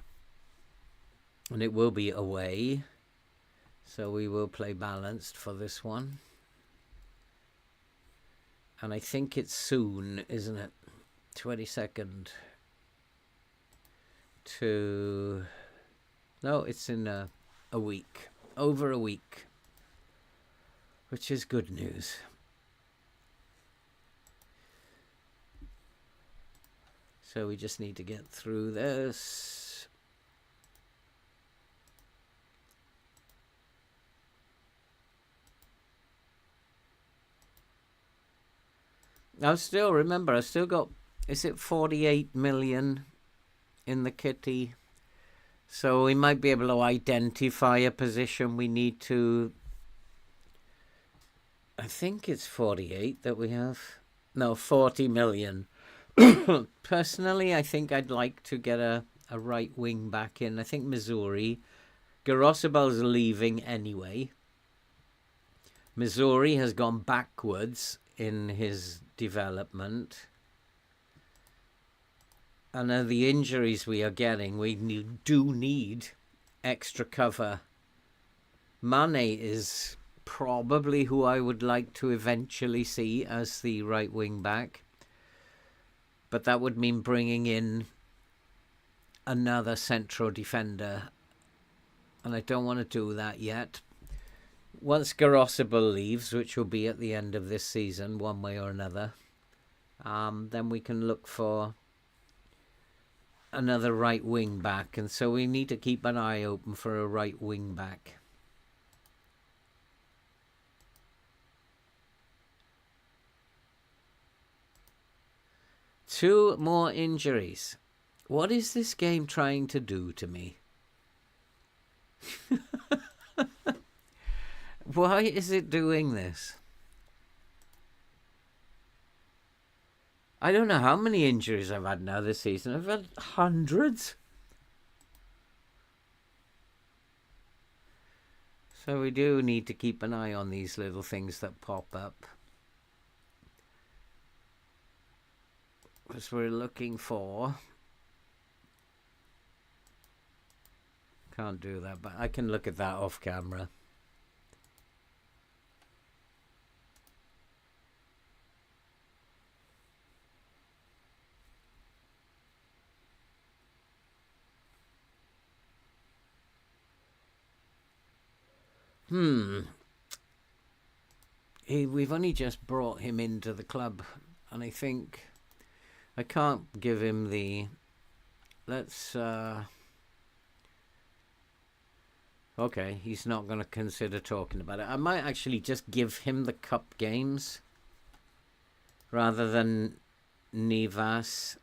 And it will be away. So we will play balanced for this one. And I think it's soon, isn't it? 22nd to... No, it's in a week. Over a week. Which is good news. So we just need to get through this. I've still got, is it 48 million in the kitty? So we might be able to identify a position we need to... I think it's 48 that we have. No, 40 million. Personally, I think I'd like to get a right wing back in. I think Missouri. Garosabal's leaving anyway. Missouri has gone backwards in his development. And the injuries we are getting, we do need extra cover. Mane is probably who I would like to eventually see as the right wing back. But that would mean bringing in another central defender. And I don't want to do that yet. Once Garosabal leaves, which will be at the end of this season, one way or another, then we can look for another right wing back. And so we need to keep an eye open for a right wing back. Two more injuries. What is this game trying to do to me? Why is it doing this? I don't know how many injuries I've had now this season. I've had hundreds. So we do need to keep an eye on these little things that pop up. Because we're looking for... Can't do that, but I can look at that off camera. We've only just brought him into the club, and I think I can't give him the... Let's... Okay, he's not going to consider talking about it. I might actually just give him the cup games rather than Nivas.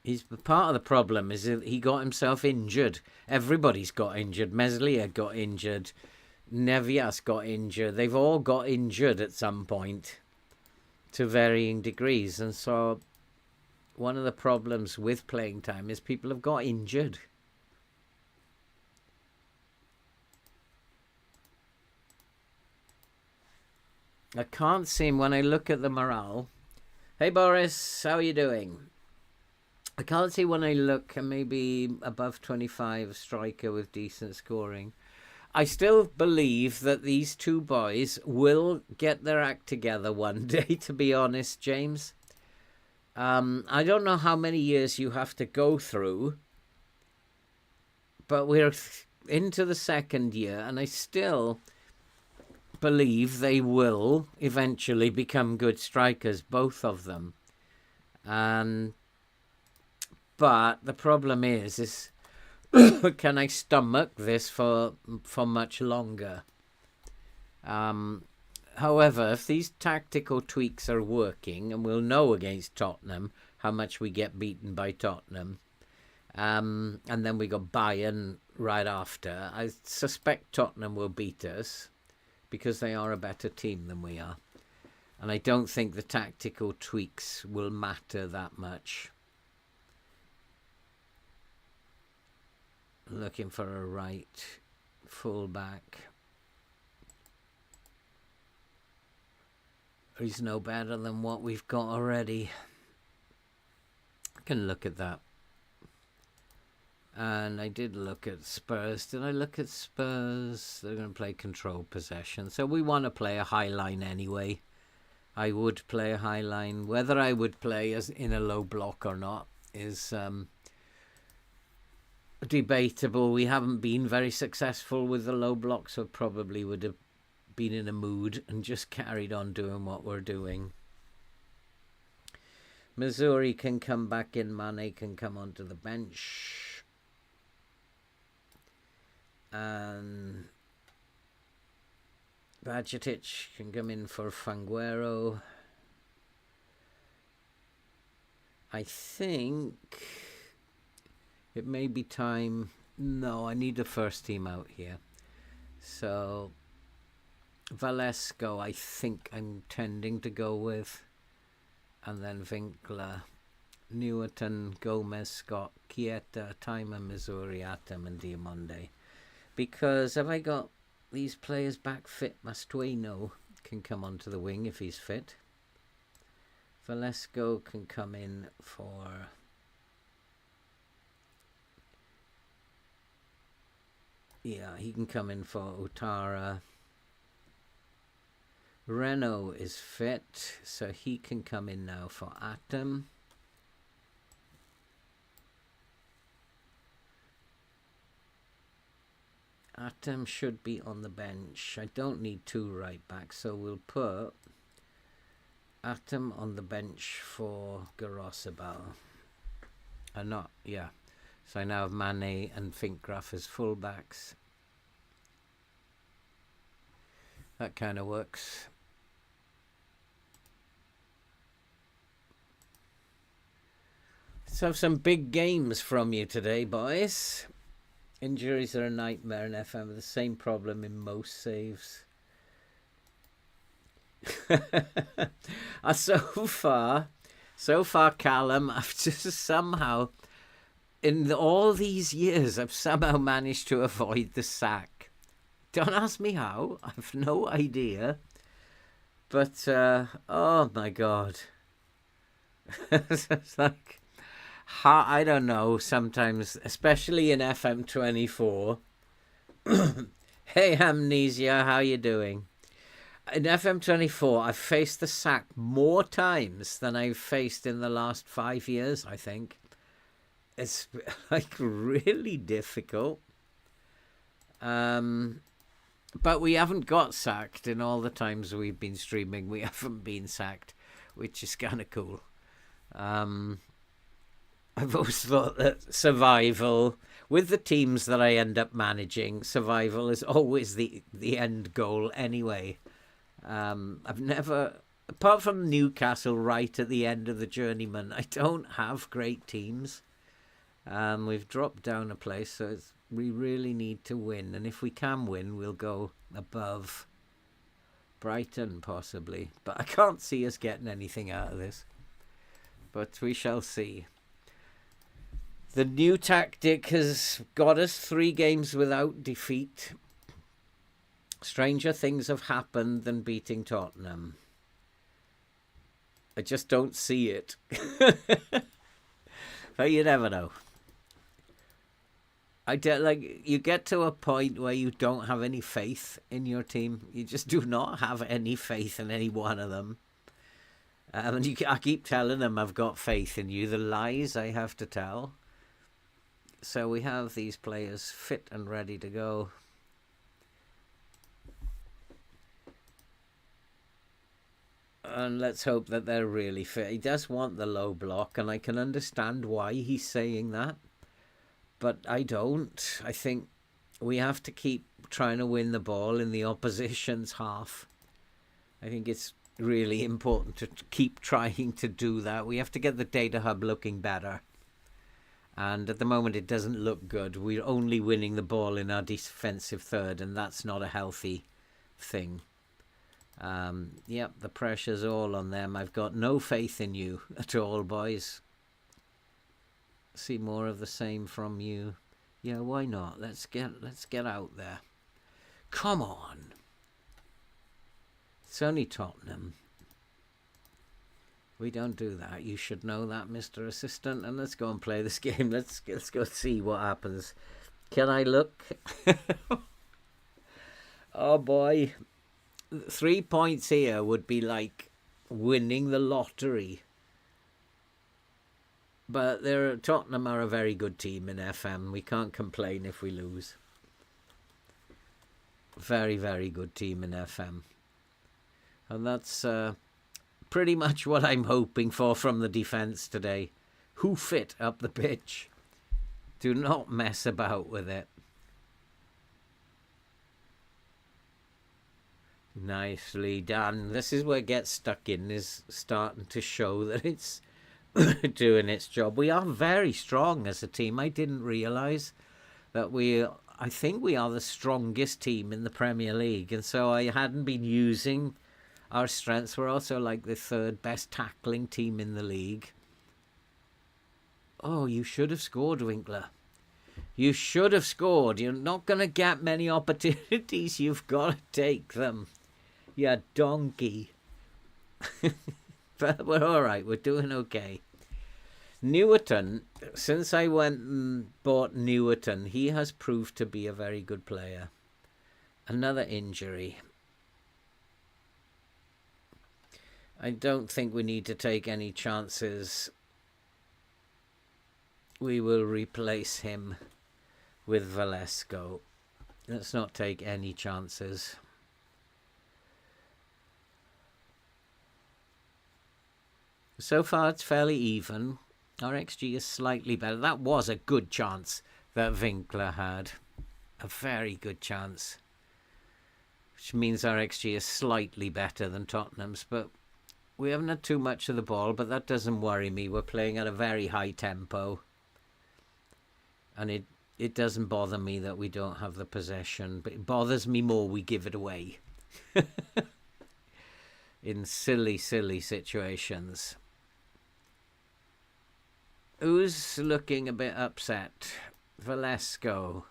He's part of the problem is that he got himself injured. Everybody's got injured. Meslier got injured. Nevias got injured. They've all got injured at some point to varying degrees. And so one of the problems with playing time is people have got injured. I can't seem, when I look at the morale. Hey Boris, how are you doing? I can't see when I look, maybe above 25 striker with decent scoring. I still believe that these two boys will get their act together one day, to be honest, James. I don't know how many years you have to go through, but we're into the second year, and I still believe they will eventually become good strikers, both of them. But the problem is can I stomach this for much longer? However, if these tactical tweaks are working, and we'll know against Tottenham how much we get beaten by Tottenham, and then we got Bayern right after, I suspect Tottenham will beat us because they are a better team than we are. And I don't think the tactical tweaks will matter that much. Looking for a right fullback. He's no better than what we've got already. I can look at that. And I did look at Spurs. Did I look at Spurs? They're going to play control possession. So we want to play a high line anyway. I would play a high line. Whether I would play as in a low block or not is debatable. We haven't been very successful with the low block, so probably would have been in a mood and just carried on doing what we're doing. Missouri can come back in. Mane can come onto the bench. And Bajetic can come in for Fanguero. I think it may be time. No, I need the first team out here. So Valesco, I think I'm tending to go with. And then Winkler, Newton, Gomez, Scott, Chiesa, Timer, Missouri, Atom, and Diamonde. Because have I got these players back fit? Mastueno can come onto the wing if he's fit. Valesco can come in for... Yeah, he can come in for Utara. Renault is fit, so he can come in now for Atom. Atom should be on the bench. I don't need two right backs, so we'll put Atom on the bench for Garosabal. So I now have Mane and Finkgraf as fullbacks. That kind of works. Let's have some big games from you today, boys. Injuries are a nightmare in FM. The same problem in most saves. So far, Callum, I've just somehow, in all these years, I've somehow managed to avoid the sack. Don't ask me how. I've no idea. But, oh my God. It's like... I don't know, sometimes, especially in FM24. Hey, Amnesia, how you doing? In FM24, I've faced the sack more times than I've faced in the last 5 years, I think. It's, like, really difficult. But we haven't got sacked in all the times we've been streaming. We haven't been sacked, which is kind of cool. I've always thought that survival, with the teams that I end up managing, survival is always the end goal anyway. I've never, apart from Newcastle right at the end of the journeyman, I don't have great teams. We've dropped down a place, so we really need to win. And if we can win, we'll go above Brighton, possibly. But I can't see us getting anything out of this. But we shall see. The new tactic has got us 3 games without defeat. Stranger things have happened than beating Tottenham. I just don't see it. But you never know. You get to a point where you don't have any faith in your team. You just do not have any faith in any one of them. And I keep telling them I've got faith in you. The lies I have to tell. So we have these players fit and ready to go. And let's hope that they're really fit. He does want the low block, and I can understand why he's saying that. But I don't. I think we have to keep trying to win the ball in the opposition's half. I think it's really important to keep trying to do that. We have to get the data hub looking better. And at the moment, it doesn't look good. We're only winning the ball in our defensive third, and that's not a healthy thing. Yep, the pressure's all on them. I've got no faith in you at all, boys. See more of the same from you. Yeah, why not? Let's get out there. Come on. It's only Tottenham. We don't do that. You should know that, Mr. Assistant. And let's go and play this game. Let's go see what happens. Can I look? Oh boy. 3 points here would be like winning the lottery. But Tottenham are a very good team in FM. We can't complain if we lose. Very, very good team in FM. And that's pretty much what I'm hoping for from the defence today. Hoof it up the pitch. Do not mess about with it. Nicely done. This is where Get Stuck In is starting to show that it's doing its job. We are very strong as a team. I didn't realise that I think we are the strongest team in the Premier League. And so I hadn't been using our strengths. We're also like the 3rd best tackling team in the league. Oh, you should have scored, Winkler. You should have scored. You're not going to get many opportunities. You've got to take them. You donkey. But we're all right. We're doing okay. Newerton, since I went and bought Newerton, he has proved to be a very good player. Another injury. I don't think we need to take any chances. We will replace him with Valesco. Let's not take any chances. So far, it's fairly even. Our XG is slightly better. That was a good chance that Winkler had. A very good chance. Which means our XG is slightly better than Tottenham's. But we haven't had too much of the ball, but that doesn't worry me. We're playing at a very high tempo. And it doesn't bother me that we don't have the possession. But it bothers me more we give it away. In silly, silly situations. Who's looking a bit upset? Valesco.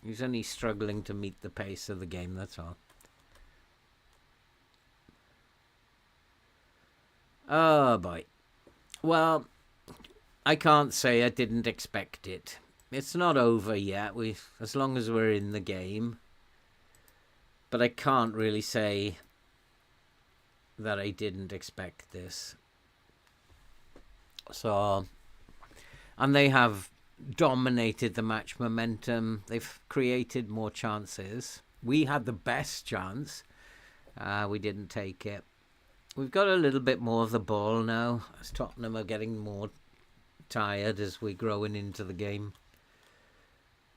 He's only struggling to meet the pace of the game, that's all. Oh, boy. Well, I can't say I didn't expect it. It's not over yet, as long as we're in the game. But I can't really say that I didn't expect this. So, and they have dominated the match momentum. They've created more chances. We had the best chance. We didn't take it. We've got a little bit more of the ball now, as Tottenham are getting more tired as we're growing into the game.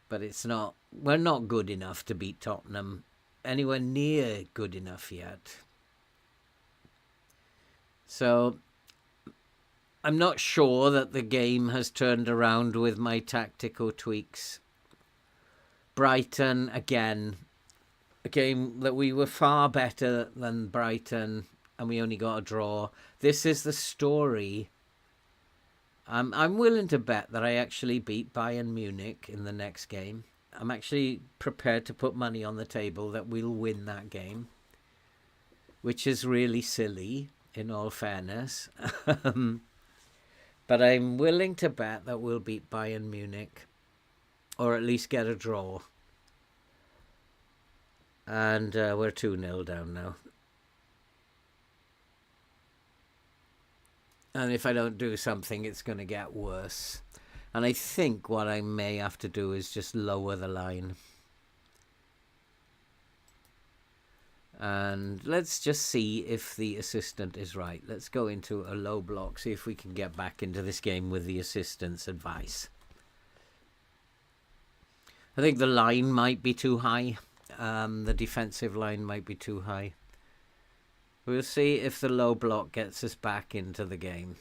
But we're not good enough to beat Tottenham, anywhere near good enough yet. So I'm not sure that the game has turned around with my tactical tweaks. Brighton, again, a game that we were far better than Brighton and we only got a draw. This is the story. I'm willing to bet that I actually beat Bayern Munich in the next game. I'm actually prepared to put money on the table that we'll win that game, which is really silly, in all fairness. But I'm willing to bet that we'll beat Bayern Munich, or at least get a draw. And we're 2-0 down now. And if I don't do something, it's going to get worse. And I think what I may have to do is just lower the line. And let's just see if the assistant is right. Let's go into a low block, see if we can get back into this game with the assistant's advice. I think the line might be too high. The defensive line might be too high. We'll see if the low block gets us back into the game.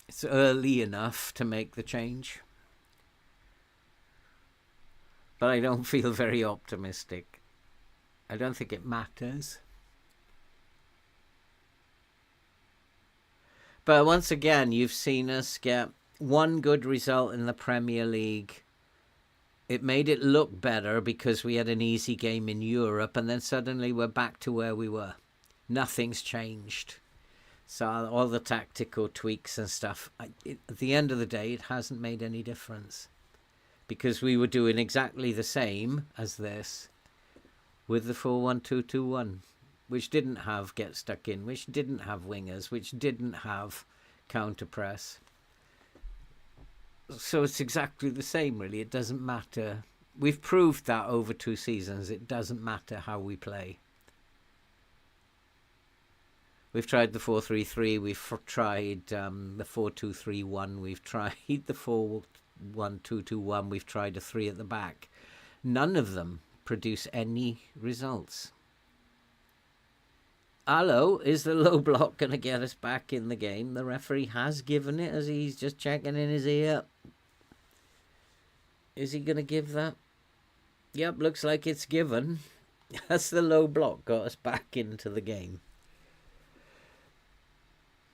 It's early enough to make the change. But I don't feel very optimistic. I don't think it matters. But once again, you've seen us get one good result in the Premier League. It made it look better because we had an easy game in Europe, and then suddenly we're back to where we were. Nothing's changed. So all the tactical tweaks and stuff, at the end of the day, it hasn't made any difference. Because we were doing exactly the same as this with the 4-1-2-2-1, which didn't have get stuck in, which didn't have wingers, which didn't have counter press. So it's exactly the same, really. It doesn't matter. We've proved that over 2 seasons. It doesn't matter how we play. We've tried the 4-3-3. We've tried the 4-2-3-1. We've tried the 4-1-2-2-1. We've tried a 3 at the back. None of them produce any results. Hello, is the low block going to get us back in the game? The referee has given it as he's just checking in his ear. Is he going to give that? Yep, looks like it's given. That's the low block got us back into the game.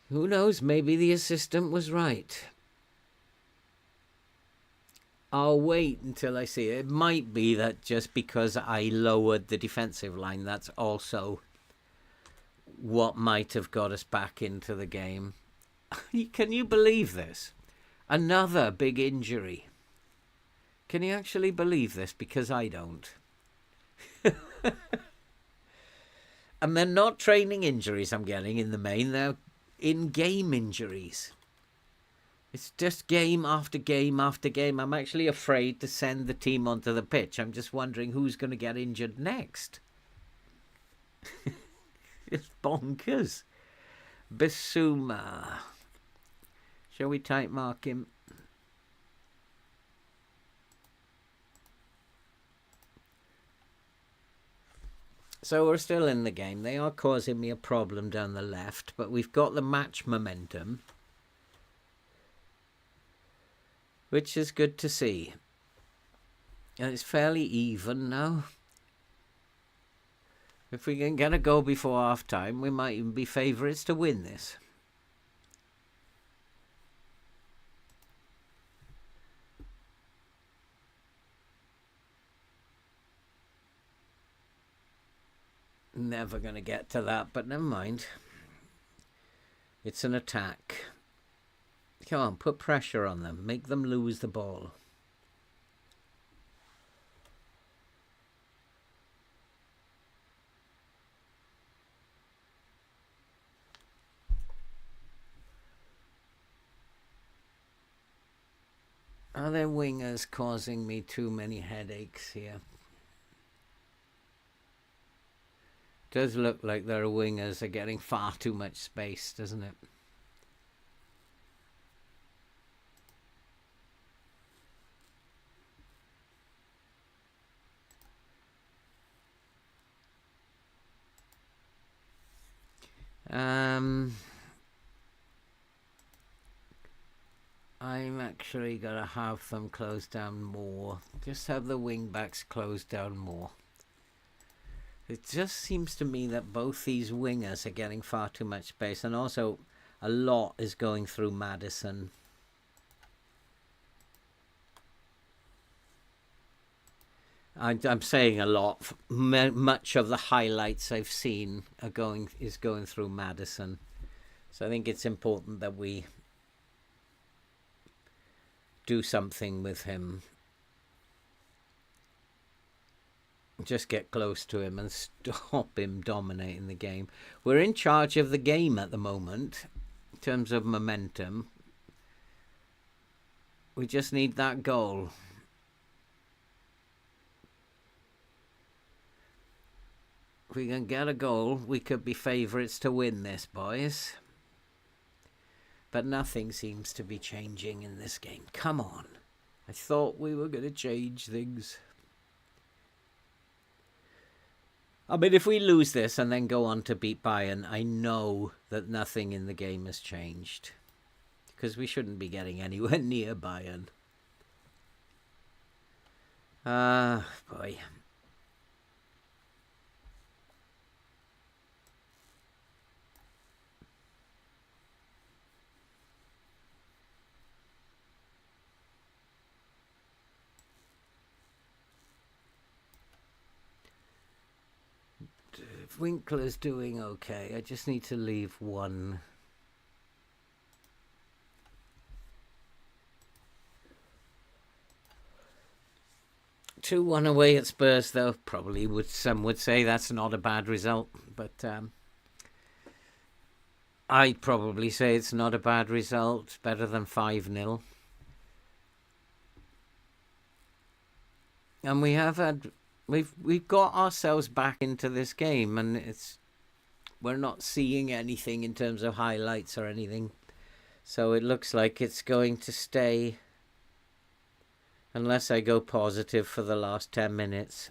Who knows? Maybe the assistant was right. I'll wait until I see it. It might be that just because I lowered the defensive line, that's also what might have got us back into the game. Can you believe this? Another big injury. Can you actually believe this? Because I don't. And they're not training injuries I'm getting in the main. They're in-game injuries. It's just game after game after game. I'm actually afraid to send the team onto the pitch. I'm just wondering who's going to get injured next. It's bonkers. Bissouma. Shall we type mark him? So we're still in the game. They are causing me a problem down the left, but we've got the match momentum, which is good to see. And it's fairly even now. If we can get a goal before half-time, we might even be favourites to win this. Never going to get to that, but never mind. It's an attack. Come on, put pressure on them. Make them lose the ball. Are their wingers causing me too many headaches here? Does look like their wingers are getting far too much space, doesn't it? I'm actually going to have them close down more. Just have the wing backs close down more. It just seems to me that both these wingers are getting far too much space, and also a lot is going through Maddison. I'm saying a lot. Much of the highlights I've seen is going through Maddison. So I think it's important that we do something with him. Just get close to him and stop him dominating the game. We're in charge of the game at the moment in terms of momentum. We just need that goal. If we can get a goal, we could be favourites to win this, boys. But nothing seems to be changing in this game. Come on. I thought we were going to change things. I mean, if we lose this and then go on to beat Bayern, I know that nothing in the game has changed. Because we shouldn't be getting anywhere near Bayern. Boy. Winkler's doing okay. I just need to leave one. Two 1 away at Spurs, though. Probably some would say that's not a bad result, but I'd probably say it's not a bad result. Better than 5-0. And we have had. We've got ourselves back into this game, and we're not seeing anything in terms of highlights or anything. So it looks like it's going to stay, unless I go positive for the last 10 minutes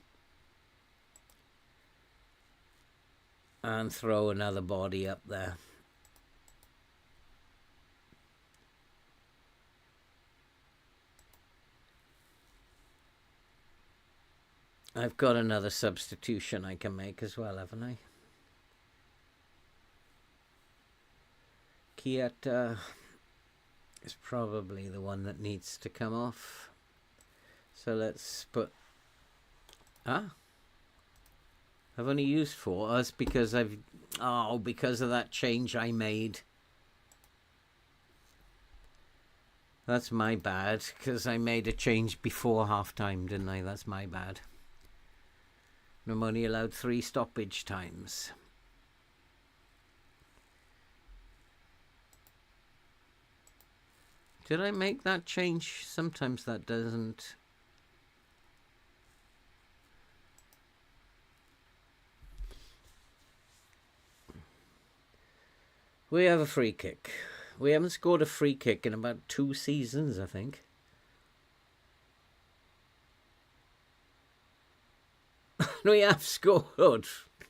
and throw another body up there. I've got another substitution I can make as well, haven't I? Chiesa is probably the one that needs to come off. So let's put... I've only used 4. That's because because of that change I made. That's my bad, because I made a change before half-time, didn't I? That's my bad. I'm only allowed 3 stoppage times. Did I make that change? Sometimes that doesn't. We have a free kick. We haven't scored a free kick in about 2 seasons, I think. We have scored.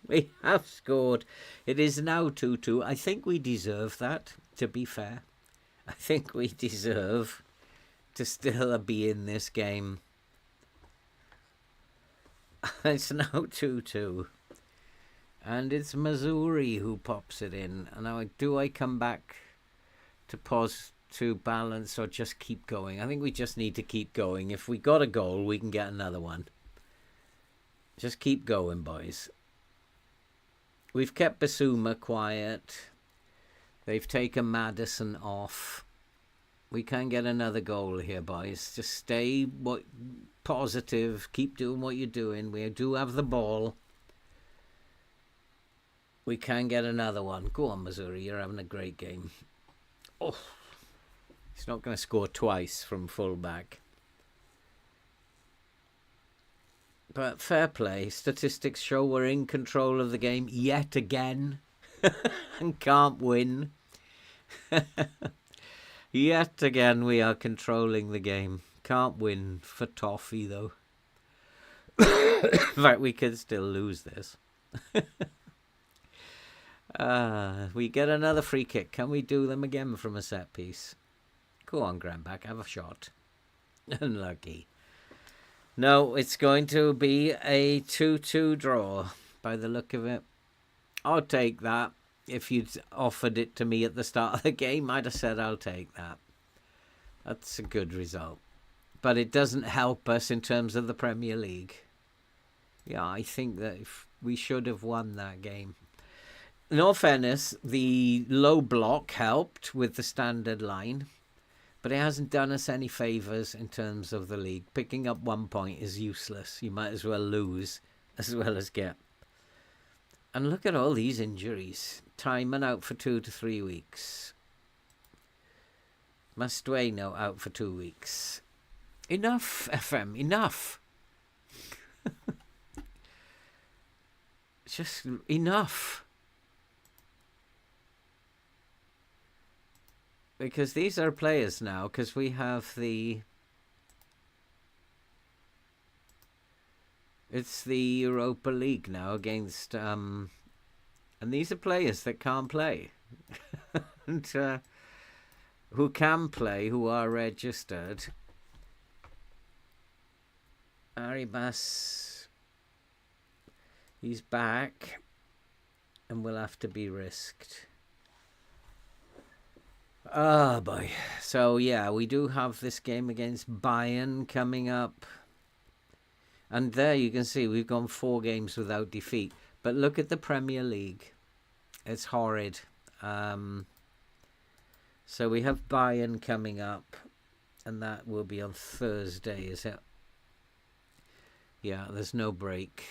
We have scored. It is now 2-2. I think we deserve that, to be fair. I think we deserve to still be in this game. It's now 2-2. And it's Missouri who pops it in. And now, do I come back to pause to balance or just keep going? I think we just need to keep going. If we got a goal, we can get another one. Just keep going, boys. We've kept Basuma quiet. They've taken Maddison off. We can get another goal here, boys. Just stay positive. Keep doing what you're doing. We do have the ball. We can get another one. Go on, Missouri. You're having a great game. Oh, he's not going to score twice from fullback. But fair play. Statistics show we're in control of the game yet again and can't win. Yet again we are controlling the game. Can't win for toffee though. In fact, we could still lose this. We get another free kick. Can we do them again from a set piece? Go on, Grandback, have a shot. Unlucky. No, it's going to be a 2-2 draw by the look of it. I'll take that. If you'd offered it to me at the start of the game, I'd have said I'll take that. That's a good result. But it doesn't help us in terms of the Premier League. Yeah, I think that if we should have won that game. In all fairness, the low block helped with the standard line. But it hasn't done us any favours in terms of the league. Picking up 1 point is useless. You might as well lose as well as get. And look at all these injuries. Timon out for 2 to 3 weeks. Mastueno out for 2 weeks. Enough, FM, enough. Just enough. Because these are players now, because we have the... It's the Europa League now against... and these are players that can't play. And who can play, who are registered. Arribas, he's back and will have to be risked. Oh boy. So yeah, we do have this game against Bayern coming up. And there you can see we've gone 4 games without defeat. But look at the Premier League. It's horrid. So we have Bayern coming up. And that will be on Thursday, is it? Yeah, there's no break.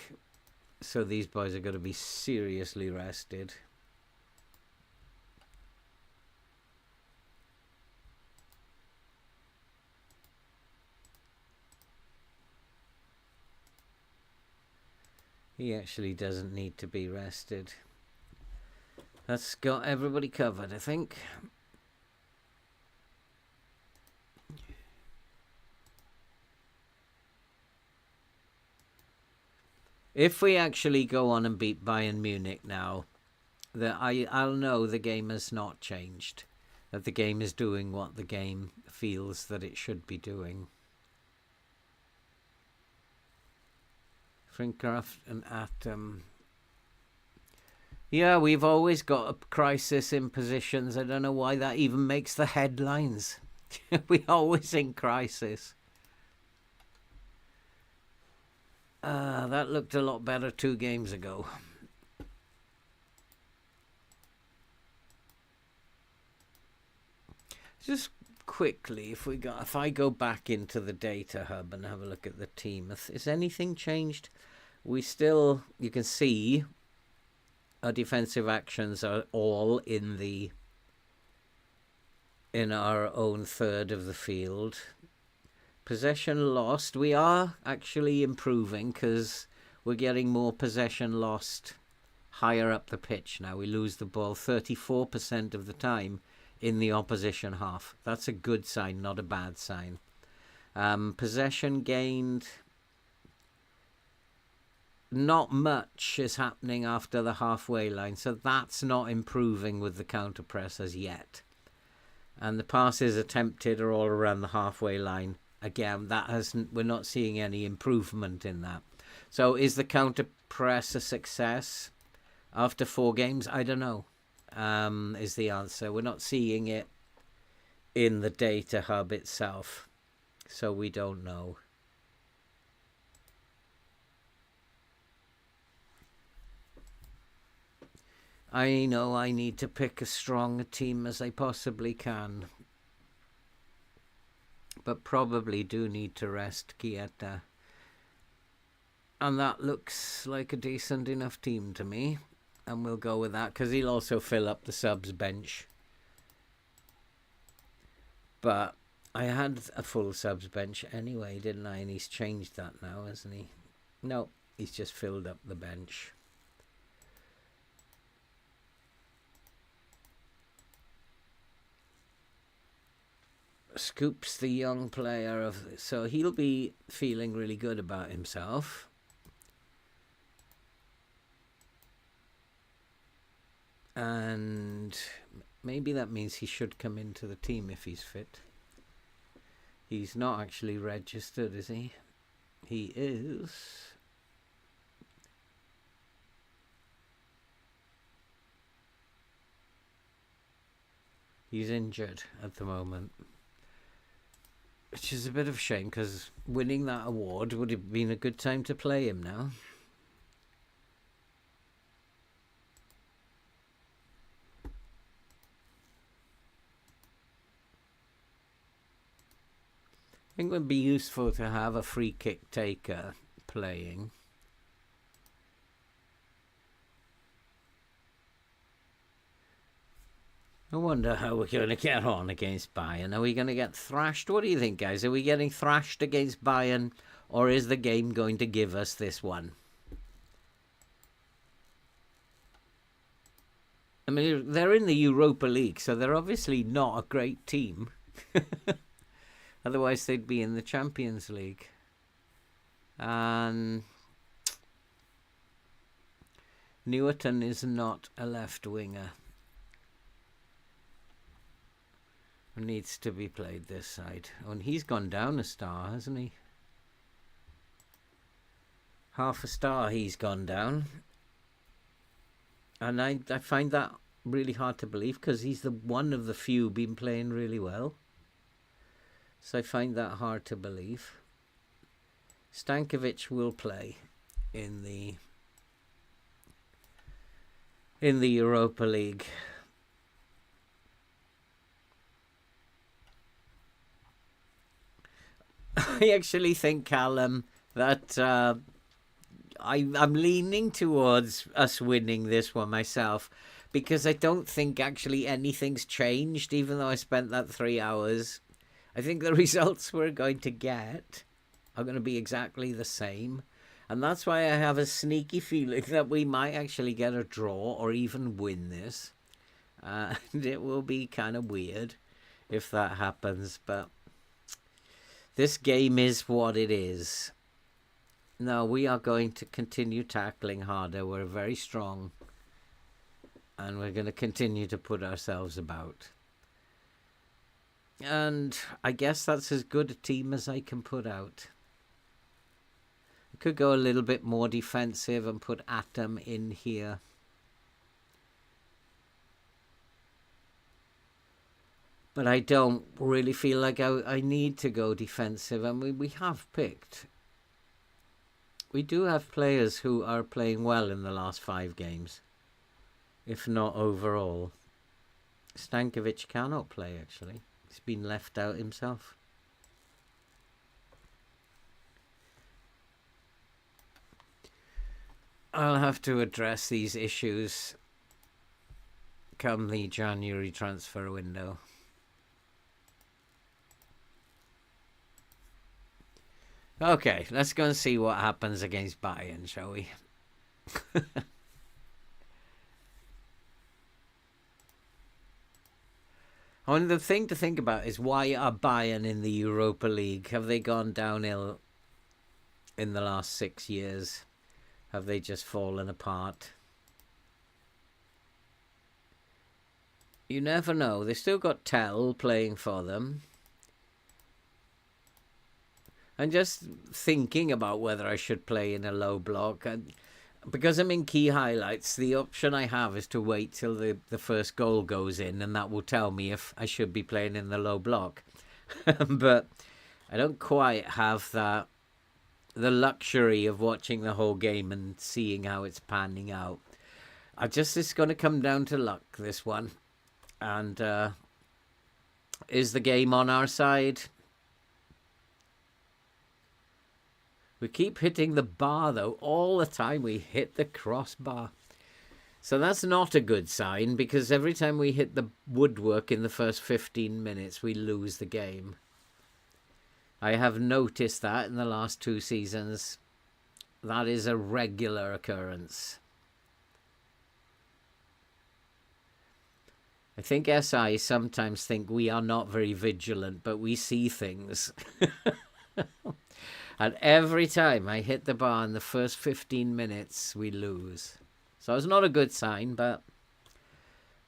So these boys are going to be seriously rested. He actually doesn't need to be rested. That's got everybody covered, I think. If we actually go on and beat Bayern Munich now, I'll know the game has not changed. That the game is doing what the game feels that it should be doing. Frincraft and Atom. Yeah, we've always got a crisis in positions. I don't know why that even makes the headlines. We're always in crisis. That looked a lot better 2 games ago. Just quickly, if I go back into the data hub and have a look at the team, is anything changed? We still, you can see our defensive actions are all in our own third of the field. Possession lost, we are actually improving because we're getting more possession lost higher up the pitch now. We lose the ball 34% of the time in the opposition half. That's a good sign, not a bad sign. Possession gained, not much is happening after the halfway line, so that's not improving with the counter press as yet. And the passes attempted are all around the halfway line. Again, we're not seeing any improvement in that. So is the counter press a success after 4 games? I don't know, is the answer. We're not seeing it in the data hub itself, so we don't know. I know I need to pick as strong a team as I possibly can, but probably do need to rest Chiesa. And that looks like a decent enough team to me. And we'll go with that, because he'll also fill up the subs bench. But I had a full subs bench anyway, didn't I? And he's changed that now, hasn't he? No, he's just filled up the bench. Scoops the young player so he'll be feeling really good about himself. And maybe that means he should come into the team if he's fit. He's not actually registered, is he? He is. He's injured at the moment. Which is a bit of a shame, because winning that award would have been a good time to play him now. I think it would be useful to have a free kick taker playing. I wonder how we're going to get on against Bayern. Are we going to get thrashed? What do you think, guys? Are we getting thrashed against Bayern, or is the game going to give us this one? I mean, they're in the Europa League, so they're obviously not a great team. Otherwise, they'd be in the Champions League. And Newton is not a left winger. Needs to be played this side. Oh, and he's gone down a star, hasn't he? Half a star he's gone down. And I find that really hard to believe, because he's the one of the few been playing really well. So I find that hard to believe. Stankovic will play in the Europa League. I actually think, Callum, that I'm leaning towards us winning this one myself, because I don't think actually anything's changed, even though I spent that 3 hours. I think the results we're going to get are going to be exactly the same. And that's why I have a sneaky feeling that we might actually get a draw or even win this. And it will be kind of weird if that happens, but this game is what it is. No, we are going to continue tackling harder. We're very strong. And we're going to continue to put ourselves about. And I guess that's as good a team as I can put out. I could go a little bit more defensive and put Atom in here. But I don't really feel like I need to go defensive. And we have picked. We do have players who are playing well in the last 5 games, if not overall. Stankovic cannot play, actually. He's been left out himself. I'll have to address these issues come the January transfer window. Okay, let's go and see what happens against Bayern, shall we? I mean, the thing to think about is, why are Bayern in the Europa League? Have they gone downhill in the last 6 years? Have they just fallen apart? You never know. They still got Tell playing for them. I'm just thinking about whether I should play in a low block. And because I'm in key highlights, the option I have is to wait till the first goal goes in, and that will tell me if I should be playing in the low block. But I don't quite have the luxury of watching the whole game and seeing how it's panning out. It's going to come down to luck, this one. And is the game on our side? We keep hitting the bar, though. All the time we hit the crossbar. So that's not a good sign, because every time we hit the woodwork in the first 15 minutes, we lose the game. I have noticed that in the last 2 seasons. That is a regular occurrence. I think SI sometimes think we are not very vigilant, but we see things. And every time I hit the bar in the first 15 minutes, we lose. So it's not a good sign, but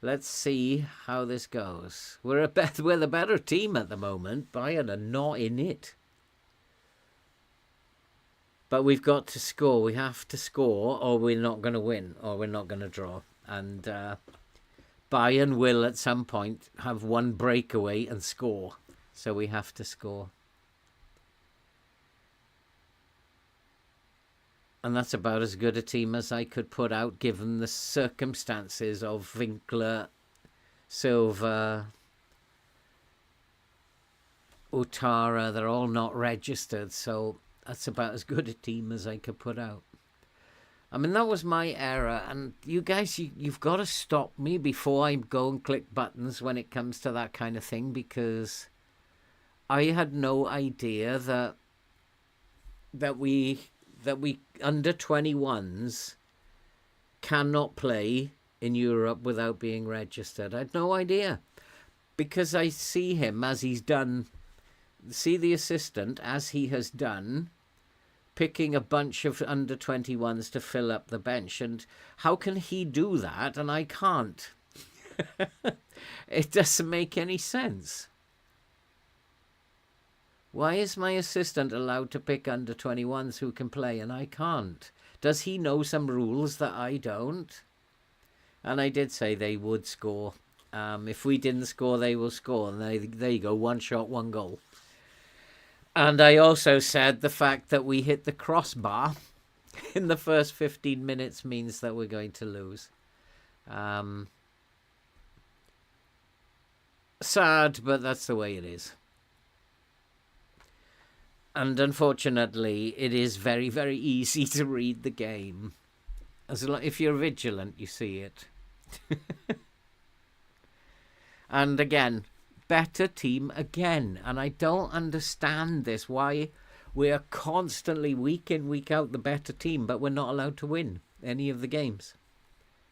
let's see how this goes. We're the better team at the moment. Bayern are not in it. But we've got to score. We have to score or we're not going to win or we're not going to draw. And Bayern will at some point have one breakaway and score. So we have to score. And that's about as good a team as I could put out given the circumstances of Winkler, Silva, Utara. They're all not registered, so that's about as good a team as I could put out. I mean, that was my error, and you guys, you've got to stop me before I go and click buttons when it comes to that kind of thing, because I had no idea that we under 21s cannot play in Europe without being registered. I had no idea, because I see him as he's done, see the assistant as he has done, picking a bunch of under 21s to fill up the bench. And how can he do that and I can't? It doesn't make any sense. Why is my assistant allowed to pick under 21s who can play and I can't? Does he know some rules that I don't? And I did say they would score. If we didn't score, they will score. And there you go, one shot, one goal. And I also said the fact that we hit the crossbar in the first 15 minutes means that we're going to lose. Sad, but that's the way it is. And unfortunately, it is very, very easy to read the game. If you're vigilant, you see it. And again, better team again. And I don't understand this. Why we are constantly, week in, week out, the better team, but we're not allowed to win any of the games.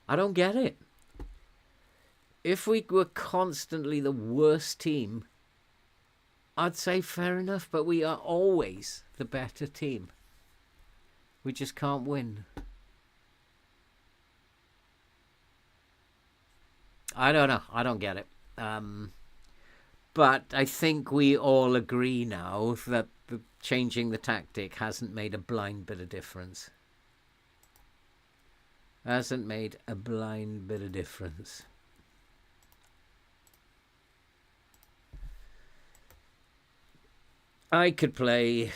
I don't get it. If we were constantly the worst team, I'd say fair enough, but we are always the better team. We just can't win. I don't know. I don't get it. But I think we all agree now that changing the tactic hasn't made a blind bit of difference. Hasn't made a blind bit of difference. I could play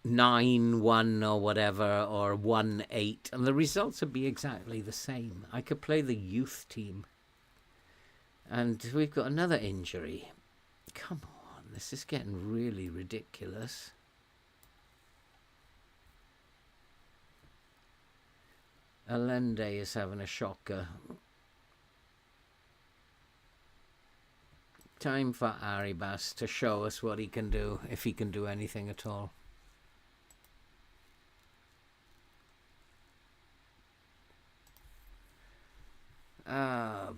9-1 or whatever, or 1-8, and the results would be exactly the same. I could play the youth team. And we've got another injury. Come on, this is getting really ridiculous. Allende is having a shocker. Time for Arribas to show us what he can do, if he can do anything at all.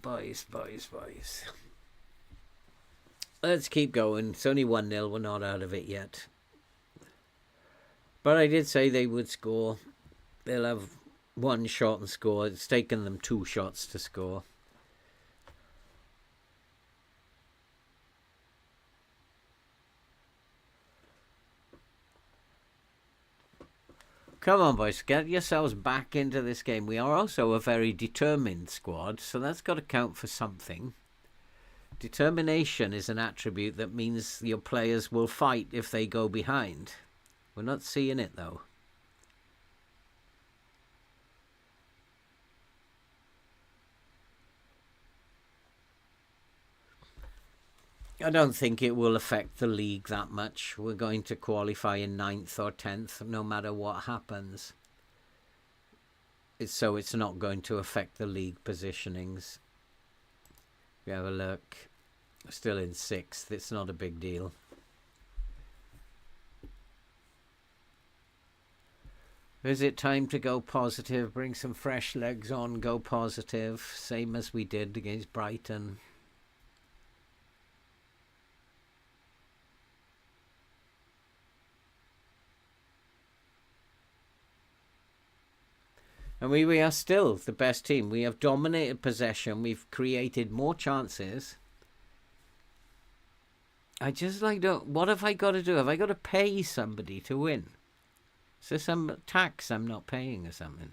Boys. Let's keep going. It's only 1-0. We're not out of it yet. But I did say they would score. They'll have one shot and score. It's taken them 2 shots to score. Come on, boys, get yourselves back into this game. We are also a very determined squad, so that's got to count for something. Determination is an attribute that means your players will fight if they go behind. We're not seeing it, though. I don't think it will affect the league that much. We're going to qualify in 9th or 10th, no matter what happens. So it's not going to affect the league positionings. We have a look. Still in 6th. It's not a big deal. Is it time to go positive? Bring some fresh legs on, go positive. Same as we did against Brighton. And we are still the best team. We have dominated possession. We've created more chances. I just like to... What have I got to do? Have I got to pay somebody to win? Is there some tax I'm not paying or something?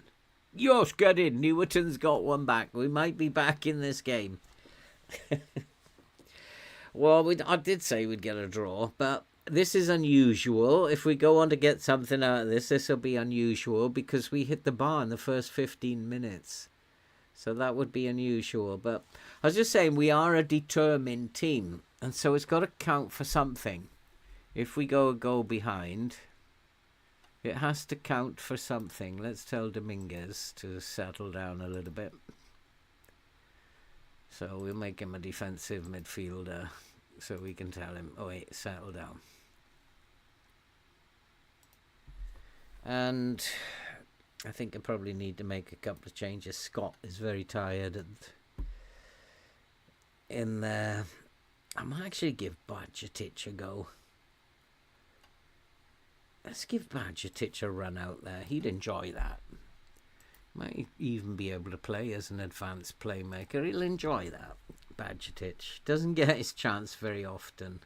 Yosh, get in. Newerton's got one back. We might be back in this game. Well, I did say we'd get a draw, but this is unusual. If we go on to get something out of this, this will be unusual because we hit the bar in the first 15 minutes. So that would be unusual. But I was just saying we are a determined team, and so it's got to count for something. If we go a goal behind, it has to count for something. Let's tell Dominguez to settle down a little bit. So we'll make him a defensive midfielder so we can tell him, oh wait, settle down. And I think I probably need to make a couple of changes. Scott is very tired in there. I might actually give Bajcetic a go. Let's give Bajcetic a run out there. He'd enjoy that. Might even be able to play as an advanced playmaker. He'll enjoy that. Bajcetic doesn't get his chance very often.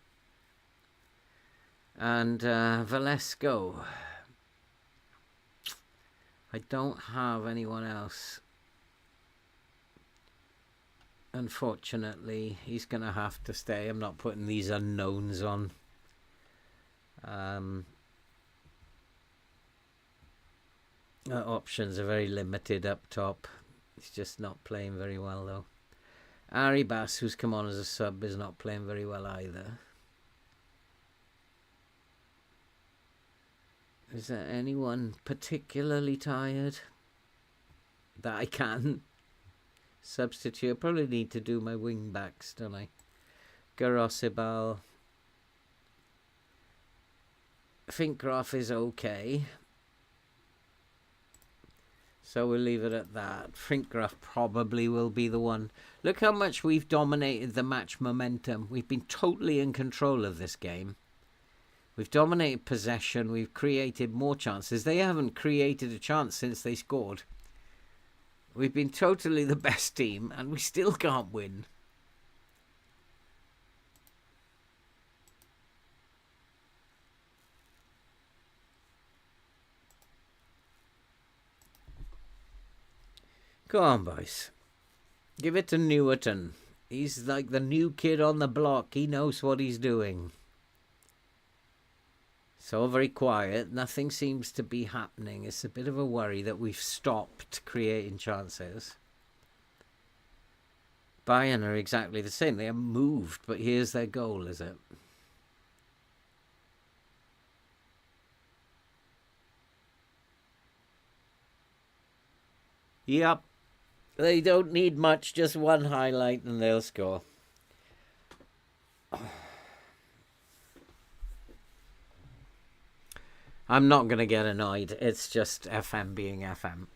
And Velasco. I don't have anyone else. Unfortunately, he's going to have to stay. I'm not putting these unknowns on. Options are very limited up top. He's just not playing very well, though. Arribas, who's come on as a sub, is not playing very well either. Is there anyone particularly tired that I can substitute? I probably need to do my wing backs, don't I? Garosibal. Finkroff is okay. So we'll leave it at that. Finkroff probably will be the one. Look how much we've dominated the match momentum. We've been totally in control of this game. We've dominated possession. We've created more chances. They haven't created a chance since they scored. We've been totally the best team, and we still can't win. Go on, boys. Give it to Newerton. He's like the new kid on the block. He knows what he's doing. So very quiet. Nothing seems to be happening. It's a bit of a worry that we've stopped creating chances. Bayern are exactly the same. They have moved, but here's their goal, is it? Yep. They don't need much, just one highlight and they'll score. I'm not going to get annoyed. It's just FM being FM.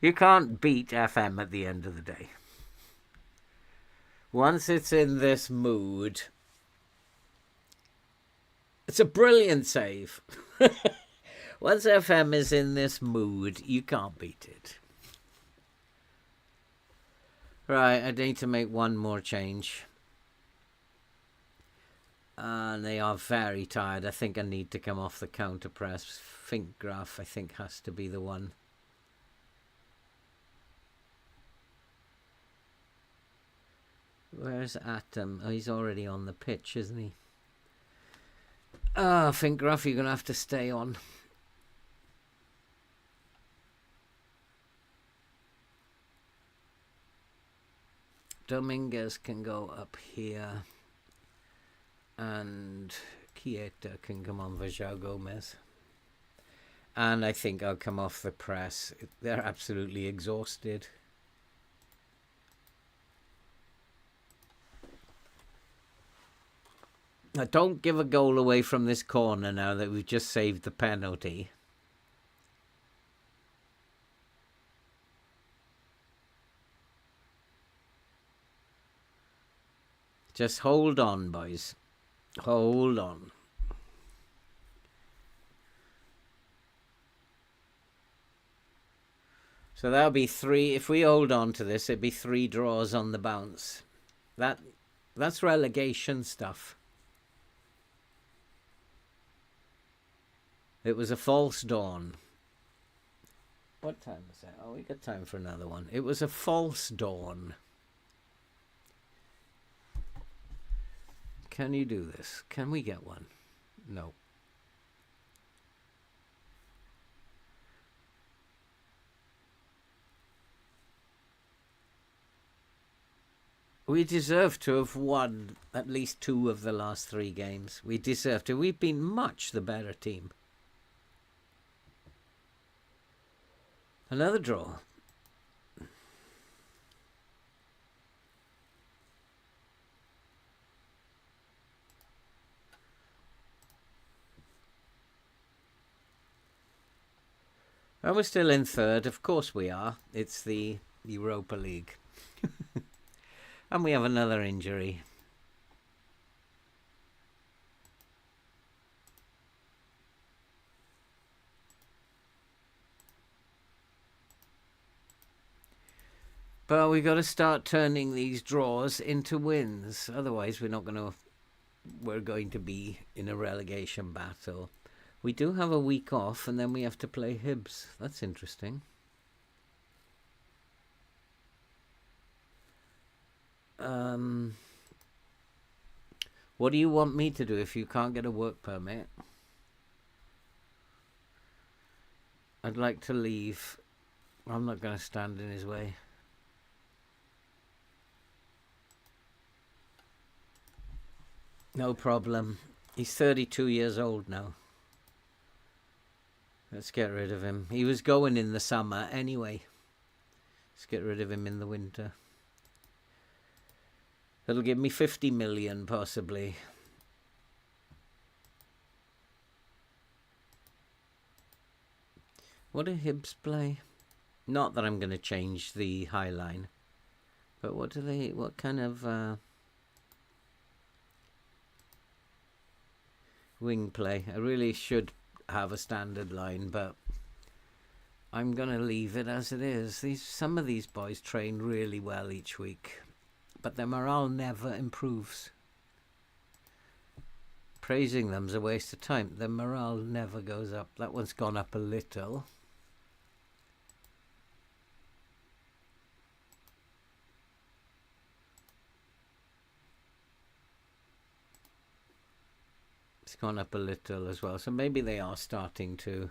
You can't beat FM at the end of the day. Once it's in this mood, it's a brilliant save. Once FM is in this mood, you can't beat it. Right, I need to make one more change. And they are very tired. I think I need to come off the counter press. Finkgraf, I think, has to be the one. Where's Atom? Oh, he's already on the pitch, isn't he? Ah, Finkgraf, you're going to have to stay on. Dominguez can go up here. And Chieta can come on for João Gomez. And I think I'll come off the press. They're absolutely exhausted. Now, don't give a goal away from this corner now that we've just saved the penalty. Just hold on, boys. Hold on. So that'll be 3. If we hold on to this, it'd be 3 draws on the bounce. That's relegation stuff. It was a false dawn. What time is it? Oh, we got time for another one. It was a false dawn. Can you do this? Can we get one? No. We deserve to have won at least 2 of the last 3 games. We deserve to. We've been much the better team. Another draw. And we're still in 3rd. Of course we are. It's the Europa League. And we have another injury. But we've got to start turning these draws into wins. Otherwise, we're going to be in a relegation battle. We do have a week off, and then we have to play Hibs. That's interesting. What do you want me to do if you can't get a work permit? I'd like to leave. I'm not going to stand in his way. No problem. He's 32 years old now. Let's get rid of him. He was going in the summer anyway. Let's get rid of him in the winter. It'll give me 50 million, possibly. What do Hibs play? Not that I'm going to change the high line. But what kind of wing play? I really should have a standard line, but I'm going to leave it as it is. Some of these boys train really well each week, but their morale never improves. Praising them's a waste of time. Their morale never goes up. That one's gone up a little. It's gone up a little as well. So maybe they are starting to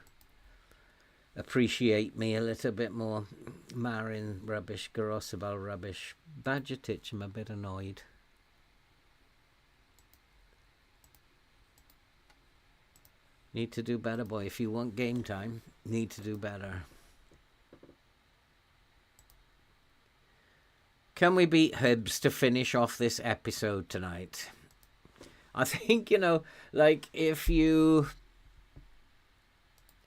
appreciate me a little bit more. Marin, rubbish. Garosabal, rubbish. Bajetic, I'm a bit annoyed. Need to do better, boy. If you want game time, need to do better. Can we beat Hibs to finish off this episode tonight? I think, like if you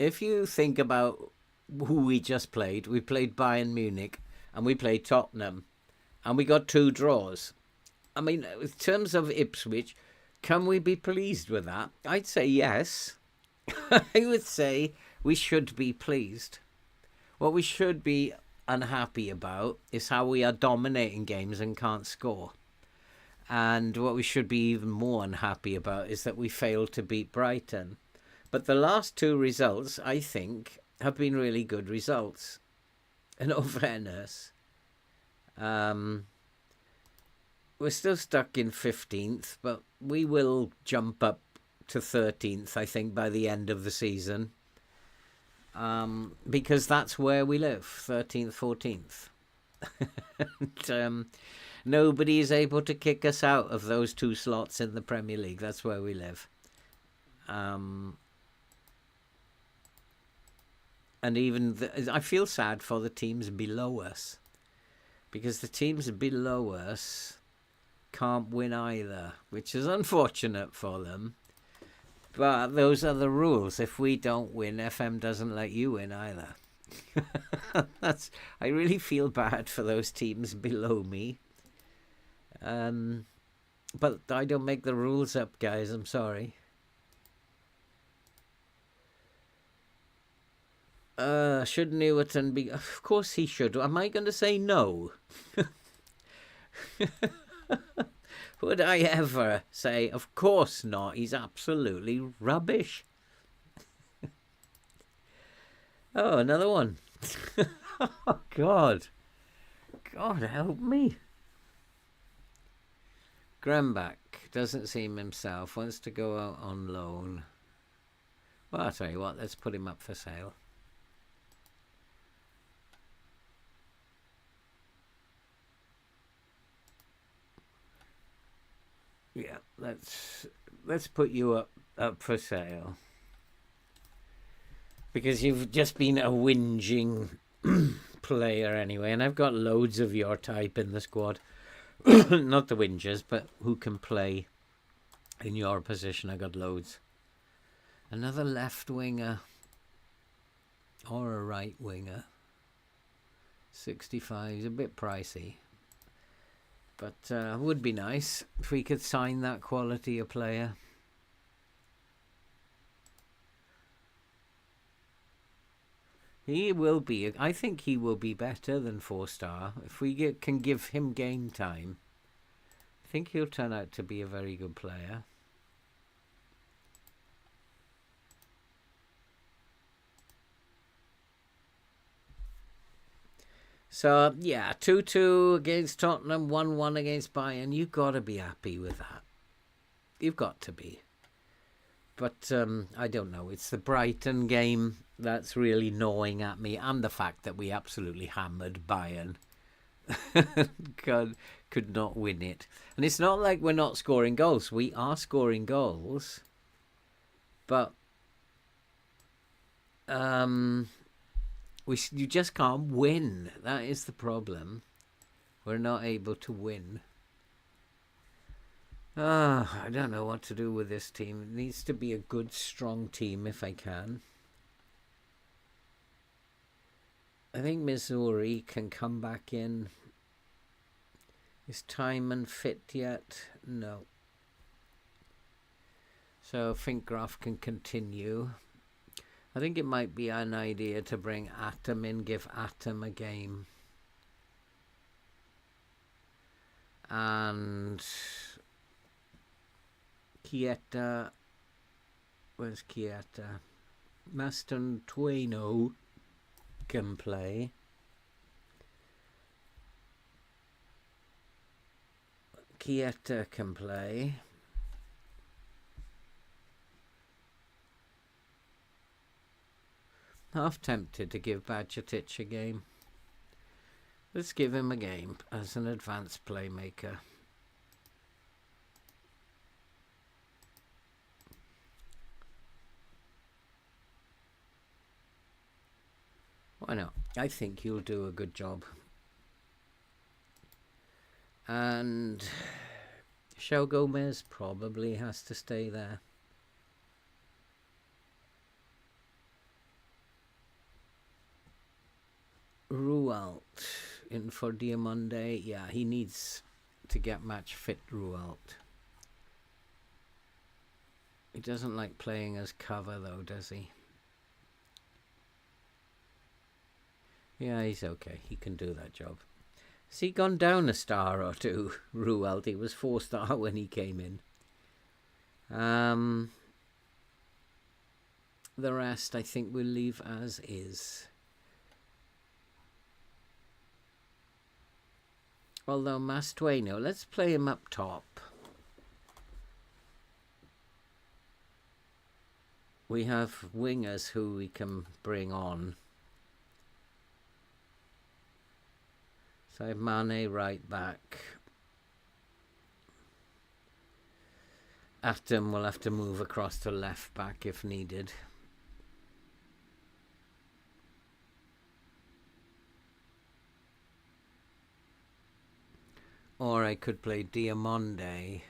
think about who we just played, we played Bayern Munich and we played Tottenham and we got 2 draws. I mean, in terms of Ipswich, can we be pleased with that? I'd say yes. I would say we should be pleased. What we should be unhappy about is how we are dominating games and can't score. And what we should be even more unhappy about is that we failed to beat Brighton. But the last 2 results, I think, have been really good results. In all fairness, we're still stuck in 15th, but we will jump up to 13th, I think, by the end of the season. Because that's where we live, 13th, 14th. And, nobody is able to kick us out of those 2 slots in the Premier League. That's where we live. And even I feel sad for the teams below us, because the teams below us can't win either, which is unfortunate for them. But those are the rules. If we don't win, FM doesn't let you win either. I really feel bad for those teams below me. But I don't make the rules up, guys. I'm sorry. Should Newerton be... Of course he should. Am I going to say no? Would I ever say, of course not? He's absolutely rubbish. Oh, another one. Oh, God. God, help me. Grambach doesn't seem himself. Wants to go out on loan. Well, I'll tell you what. Let's put him up for sale. Yeah, let's put you up for sale. Because you've just been a whinging player anyway, and I've got loads of your type in the squad. Not the whingers, but who can play in your position. I got loads. Another left winger or a right winger. 65 is a bit pricey. But would be nice if we could sign that quality of player. He will be. I think he will be better than 4-star. If we can give him game time, I think he'll turn out to be a very good player. So, yeah, 2-2 against Tottenham, 1-1 against Bayern. You've got to be happy with that. You've got to be. But I don't know. It's the Brighton game that's really gnawing at me, and the fact that we absolutely hammered Bayern. Could not win it. And it's not like we're not scoring goals. We are scoring goals. But you just can't win. That is the problem. We're not able to win. I don't know what to do with this team. It needs to be a good, strong team if I can. I think Missouri can come back in. Is Timon fit yet? No. So Finkgraf can continue. I think it might be an idea to bring Atom in, give Atom a game. And Chieta, where's Chieta? Mastantuono can play. Chieta can play. Half tempted to give Bajcetic a game. Let's give him a game as an advanced playmaker. Why not? I think he'll do a good job. And Shell Gomez probably has to stay there. Rualt in for Diamande. Yeah, he needs to get match fit, Rualt. He doesn't like playing as cover though, does he? Yeah, he's okay. He can do that job. Has he gone down a star or two, Rualt? He was 4-star when he came in. The rest I think we'll leave as is. Although Mastueno, let's play him up top. We have wingers who we can bring on. So I have Mane right back. Atom will have to move across to left back if needed. Or I could play Diamonde.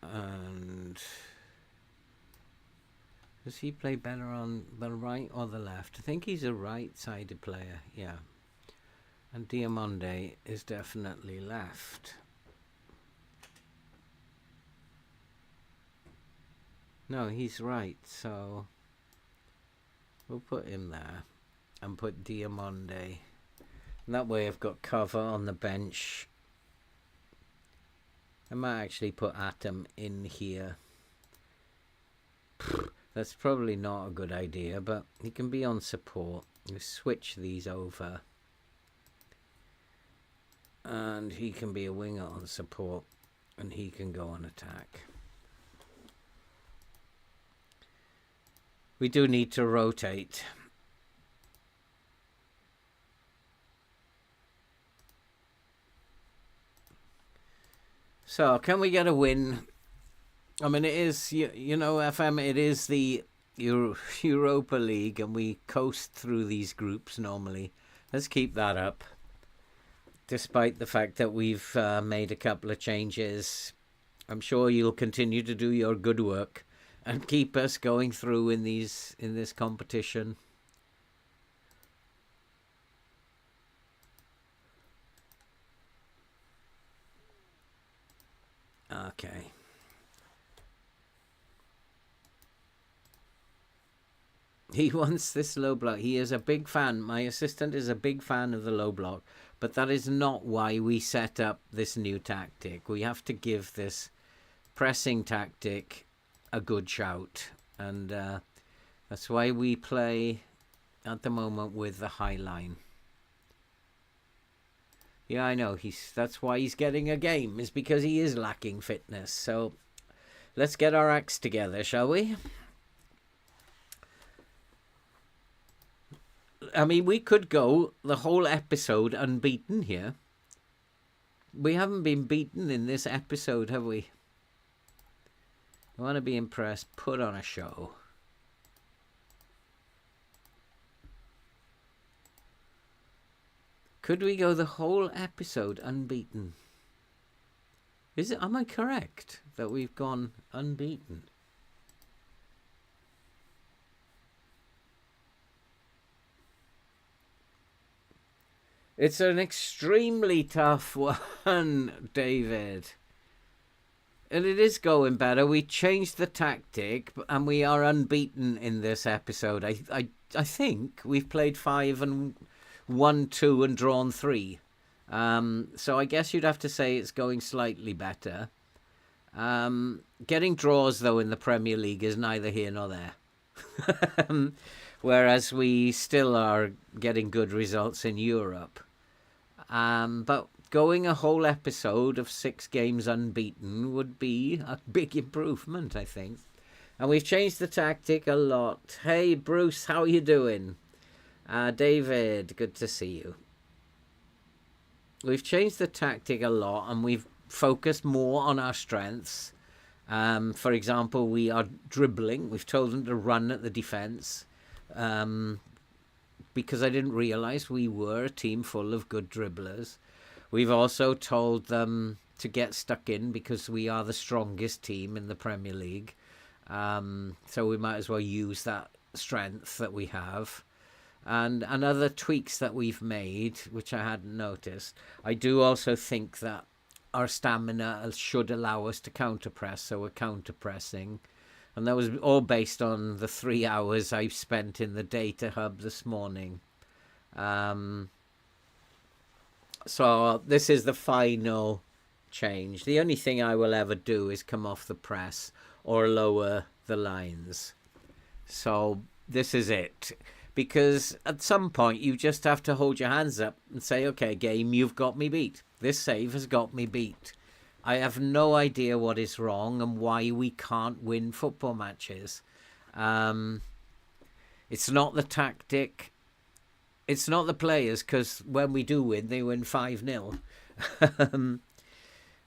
And does he play better on the right or the left? I think he's a right-sided player, yeah. And Diamonde is definitely left. No, he's right, so we'll put him there and put Diamonde. And that way I've got cover on the bench. I might actually put Atom in here. That's probably not a good idea, but he can be on support. You switch these over. And he can be a winger on support. And he can go on attack. We do need to rotate. So, can we get a win? I mean, it is, you know, FM, it is the Europa League, and we coast through these groups normally. Let's keep that up. Despite the fact that we've made a couple of changes, I'm sure you'll continue to do your good work and keep us going through in this competition. Okay. He wants this low block. He is a big fan. My assistant is a big fan of the low block, but that is not why we set up this new tactic. We have to give this pressing tactic a good shout, and that's why we play at the moment with the high line. Yeah, I know. That's why he's getting a game, is because he is lacking fitness. So let's get our acts together, shall we? I mean, we could go the whole episode unbeaten here. We haven't been beaten in this episode, have we? I want to be impressed. Put on a show. Could we go the whole episode unbeaten? Am I correct that we've gone unbeaten? It's an extremely tough one, David. And it is going better. We changed the tactic, and we are unbeaten in this episode. I think we've played 5 and won 2 and drawn 3. So I guess you'd have to say it's going slightly better. Getting draws, though, in the Premier League is neither here nor there. Whereas we still are getting good results in Europe. But going a whole episode of 6 games unbeaten would be a big improvement, I think. And we've changed the tactic a lot. Hey, Bruce, how are you doing? David, good to see you. We've changed the tactic a lot, and we've focused more on our strengths. For example, we are dribbling. We've told them to run at the defence. Because I didn't realise we were a team full of good dribblers. We've also told them to get stuck in because we are the strongest team in the Premier League. So we might as well use that strength that we have. And other tweaks that we've made, which I hadn't noticed. I do also think that our stamina should allow us to counter-press, so we're counter-pressing. And that was all based on the 3 hours I've spent in the data hub this morning. So this is the final change. The only thing I will ever do is come off the press or lower the lines. So this is it. Because at some point you just have to hold your hands up and say, okay, game, you've got me beat. This save has got me beat. I have no idea what is wrong and why we can't win football matches. It's not the tactic. It's not the players, because when we do win, they win 5-0.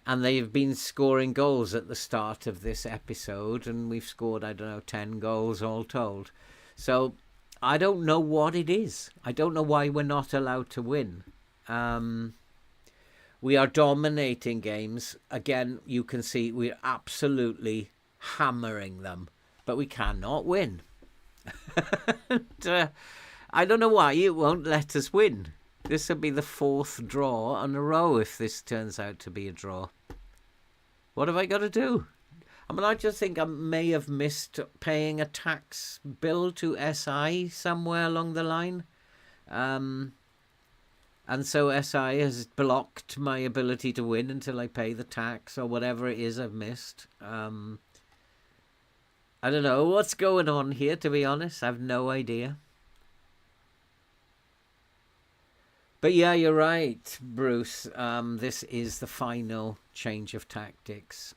And they've been scoring goals at the start of this episode, and we've scored, 10 goals all told. So I don't know what it is. I don't know why we're not allowed to win. We are dominating games. Again, you can see we're absolutely hammering them, but we cannot win. And, I don't know why it won't let us win. This will be the 4th draw in a row if this turns out to be a draw. What have I got to do? I mean, I just think I may have missed paying a tax bill to SI somewhere along the line. And so SI has blocked my ability to win until I pay the tax or whatever it is I've missed. I don't know what's going on here, to be honest. I have no idea. But yeah, you're right, Bruce. This is the final change of tactics.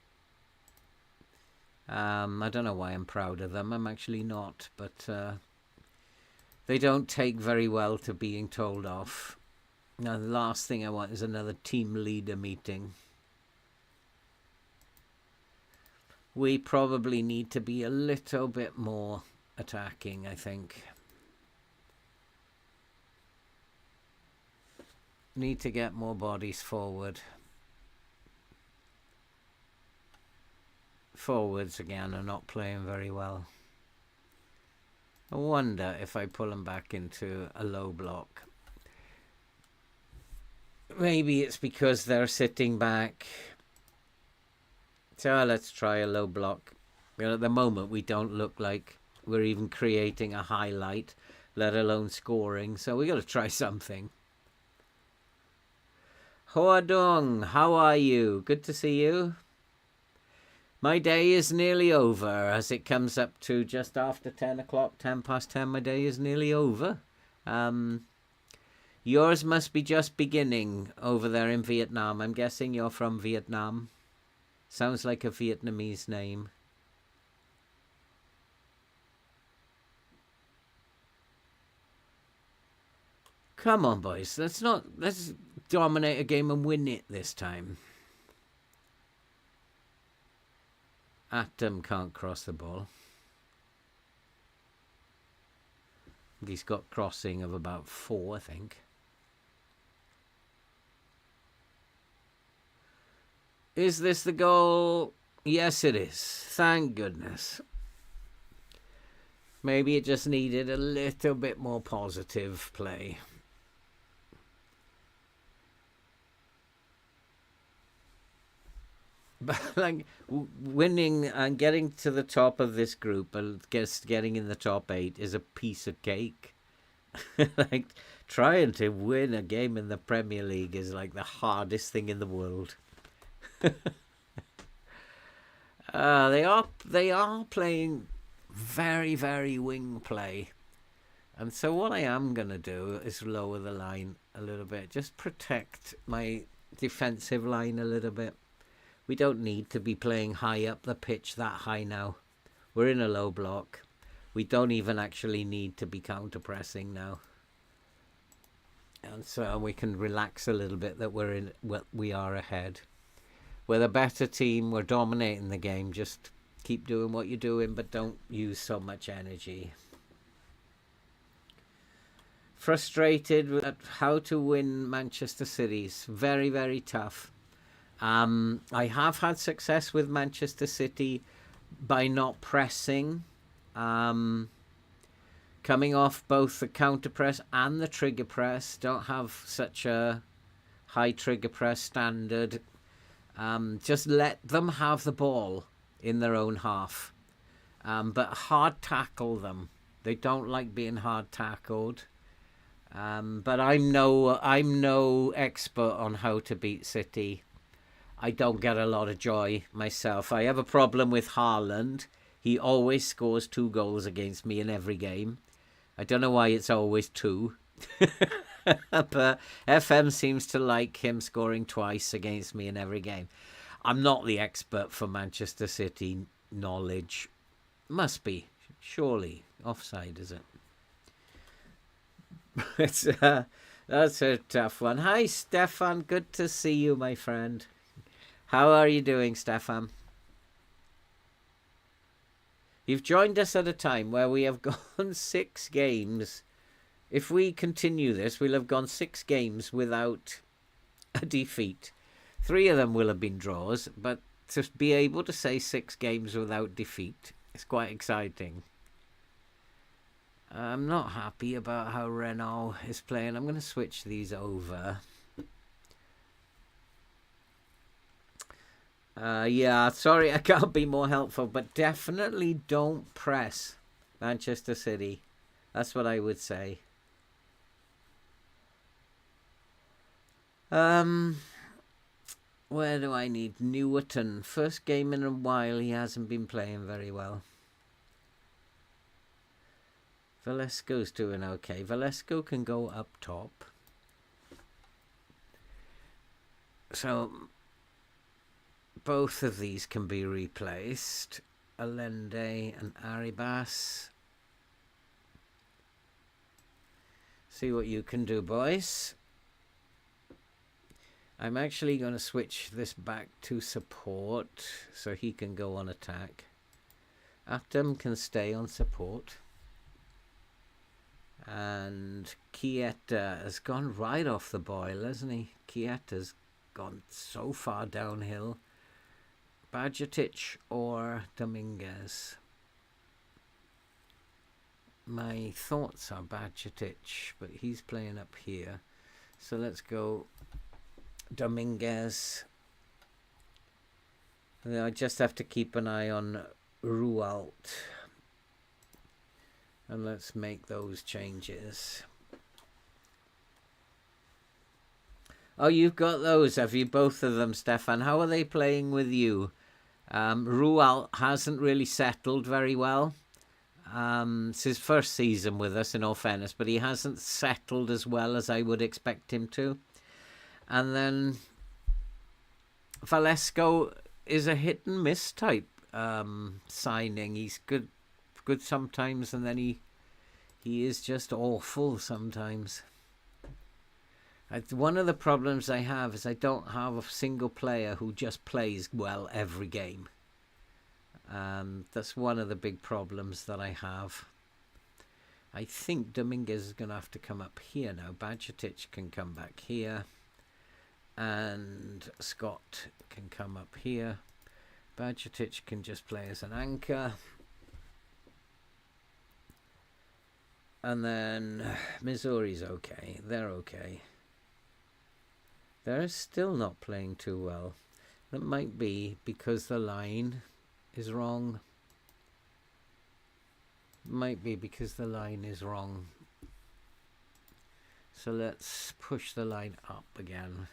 I don't know why I'm proud of them. I'm actually not, but they don't take very well to being told off. Now, the last thing I want is another team leader meeting. We probably need to be a little bit more attacking, I think. Need to get more bodies forward. Forwards again are not playing very well. I wonder if I pull them back into a low block. Maybe it's because they're sitting back. So let's try a low block. But at the moment we don't look like we're even creating a highlight, let alone scoring. So we got to try something. Hoa Dong, how are you? Good to see you. My day is nearly over as it comes up to just after 10 o'clock, 10 past 10. My day is nearly over. Yours must be just beginning over there in Vietnam. I'm guessing you're from Vietnam. Sounds like a Vietnamese name. Come on, boys. Let's dominate a game and win it this time. Atom can't cross the ball. He's got crossing of about 4, I think. Is this the goal? Yes, it is. Thank goodness. Maybe it just needed a little bit more positive play. But like winning and getting to the top of this group and getting in the top 8 is a piece of cake. Like trying to win a game in the Premier League is like the hardest thing in the world. They are playing very, very wing play. And so what I am going to do is lower the line a little bit. Just protect my defensive line a little bit. We don't need to be playing high up the pitch that high now. We're in a low block. We don't even actually need to be counter-pressing now. And so we can relax a little bit that we are ahead. We're the better team. We're dominating the game. Just keep doing what you're doing, but don't use so much energy. Frustrated with how to win Manchester City's. Very, very tough. I have had success with Manchester City by not pressing. Coming off both the counter press and the trigger press. Don't have such a high trigger press standard. Just let them have the ball in their own half. But hard tackle them. They don't like being hard tackled. But I'm no expert on how to beat City. I don't get a lot of joy myself. I have a problem with Haaland. He always scores 2 goals against me in every game. I don't know why it's always 2. But FM seems to like him scoring twice against me in every game. I'm not the expert for Manchester City knowledge. Must be. Surely. Offside, is it? That's a tough one. Hi, Stefan. Good to see you, my friend. How are you doing, Stefan? You've joined us at a time where we have gone 6 games. If we continue this, we'll have gone 6 games without a defeat. 3 of them will have been draws, but to be able to say 6 games without defeat is quite exciting. I'm not happy about how Renault is playing. I'm going to switch these over. Yeah, sorry I can't be more helpful, but definitely don't press Manchester City. That's what I would say. Where do I need Newerton? First game in a while, he hasn't been playing very well. Valesco's doing okay. Valesco can go up top. So both of these can be replaced. Allende and Arribas. See what you can do, boys. I'm actually going to switch this back to support so he can go on attack. Atom can stay on support. And Chiesa has gone right off the boil, hasn't he? Chiesa's gone so far downhill. Bajcetic or Dominguez? My thoughts are Bajcetic, but he's playing up here. So let's go Dominguez. I just have to keep an eye on Rualt. And let's make those changes. Oh, you've got those, have you? Both of them, Stefan. How are they playing with you? Rualt hasn't really settled very well. It's his first season with us, in all fairness, but he hasn't settled as well as I would expect him to. And then Valesco is a hit and miss type signing. He's good sometimes, and then he is just awful sometimes. One of the problems I have is I don't have a single player who just plays well every game. That's one of the big problems that I have. I think Dominguez is going to have to come up here now. Bajcetic can come back here. And Scott can come up here. Bajcetic can just play as an anchor. And then Missouri's okay. They're okay. They're still not playing too well. That might be because the line is wrong. Might be because the line is wrong. So let's push the line up again.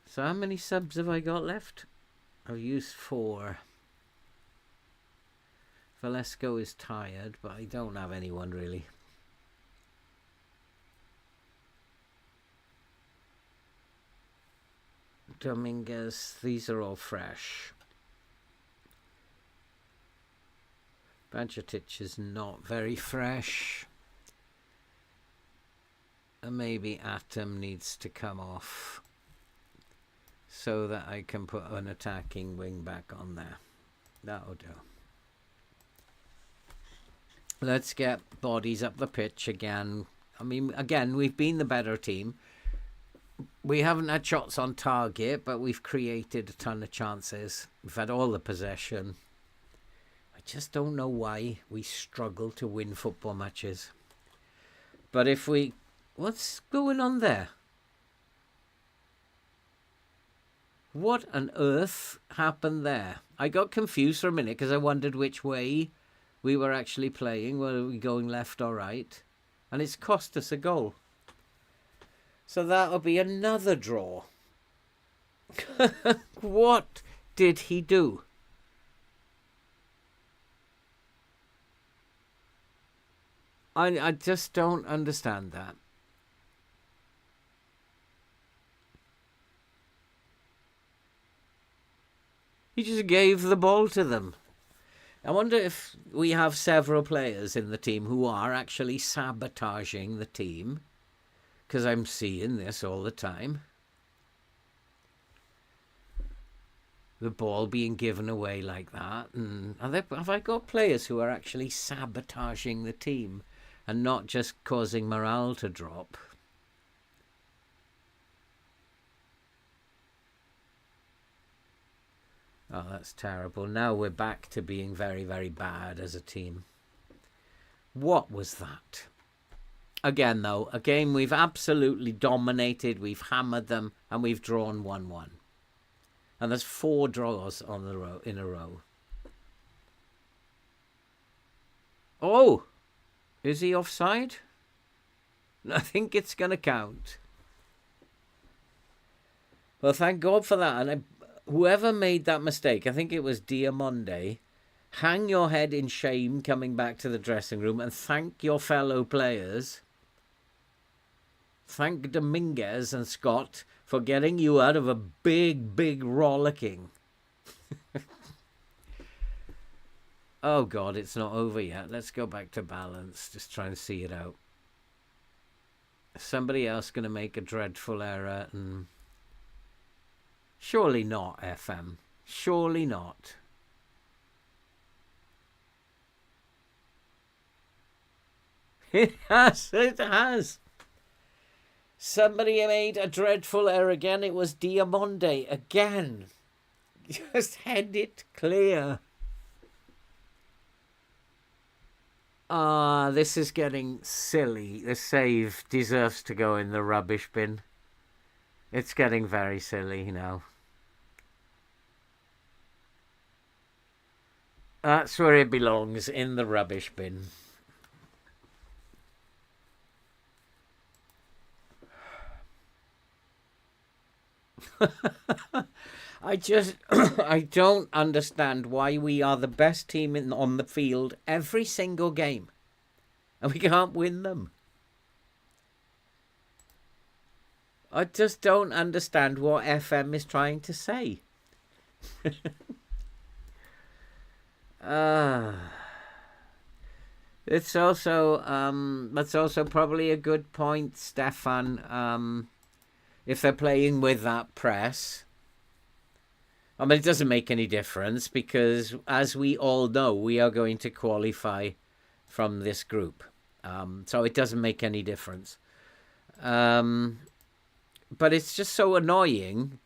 So how many subs have I got left? I've used 4. Valesco is tired, but I don't have anyone really. Dominguez, these are all fresh. Bajcetic is not very fresh. And maybe Atom needs to come off so that I can put an attacking wing back on there. That'll do. Let's get bodies up the pitch again. I mean, again, we've been the better team. We haven't had shots on target, but we've created a ton of chances. We've had all the possession. I just don't know why we struggle to win football matches. But if we... What's going on there? What on earth happened there? I got confused for a minute because I wondered which way we were actually playing. Were we going left or right? And it's cost us a goal. So that'll be another draw. What did he do? I just don't understand that. He just gave the ball to them. I wonder if we have several players in the team who are actually sabotaging the team. Because I'm seeing this all the time. The ball being given away like that. And have I got players who are actually sabotaging the team and not just causing morale to drop? Oh, that's terrible. Now we're back to being very, very bad as a team. What was that? Again, though, a game we've absolutely dominated. We've hammered them, and we've drawn 1-1. And there's 4 draws in a row. Oh, is he offside? I think it's going to count. Well, thank God for that. And whoever made that mistake, I think it was Diamonde, hang your head in shame coming back to the dressing room and thank your fellow players. Thank Dominguez and Scott for getting you out of a big, big rollicking. Oh, God, it's not over yet. Let's go back to balance. Just try and see it out. Somebody else going to make a dreadful error. And surely not, FM. Surely not. It has. It has. Somebody made a dreadful error again. It was Diamonde again. Just head it clear. This is getting silly. The save deserves to go in the rubbish bin. It's getting very silly now. That's where it belongs, in the rubbish bin. I don't understand why we are the best team on the field every single game and we can't win them. I just don't understand what FM is trying to say. It's also that's also probably a good point, Stefan. If they're playing with that press, I mean, it doesn't make any difference because, as we all know, we are going to qualify from this group. So it doesn't make any difference. But it's just so annoying.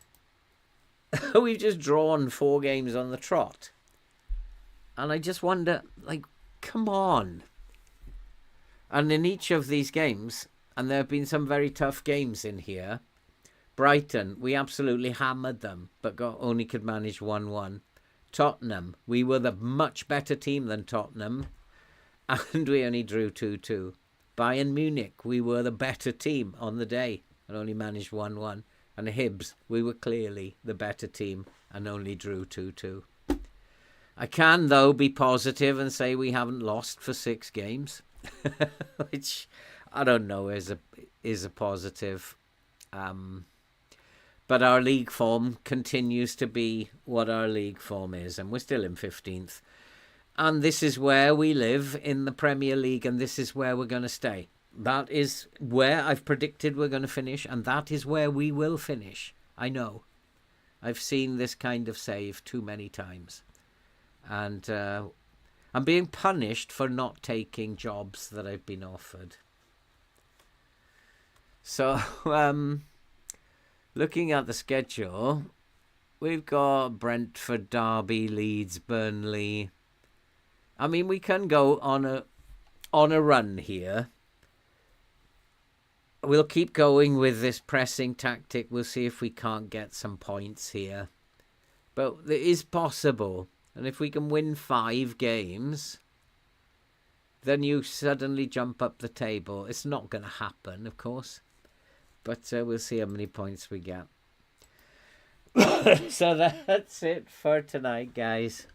We've just drawn 4 games on the trot. And I just wonder, like, come on. And in each of these games, and there have been some very tough games in here, Brighton, we absolutely hammered them, but only could manage 1-1. Tottenham, we were the much better team than Tottenham, and we only drew 2-2. Bayern Munich, we were the better team on the day, and only managed 1-1. And Hibs, we were clearly the better team, and only drew 2-2. I can, though, be positive and say we haven't lost for 6 games, which I don't know is a positive. But our league form continues to be what our league form is, and we're still in 15th. And this is where we live in the Premier League, and this is where we're going to stay. That is where I've predicted we're going to finish, and that is where we will finish. I know. I've seen this kind of save too many times. And I'm being punished for not taking jobs that I've been offered. So, looking at the schedule, we've got Brentford, Derby, Leeds, Burnley. I mean, we can go on a run here. We'll keep going with this pressing tactic. We'll see if we can't get some points here. But it is possible. And if we can win 5 games, then you suddenly jump up the table. It's not going to happen, of course. But we'll see how many points we get. So that's it for tonight, guys.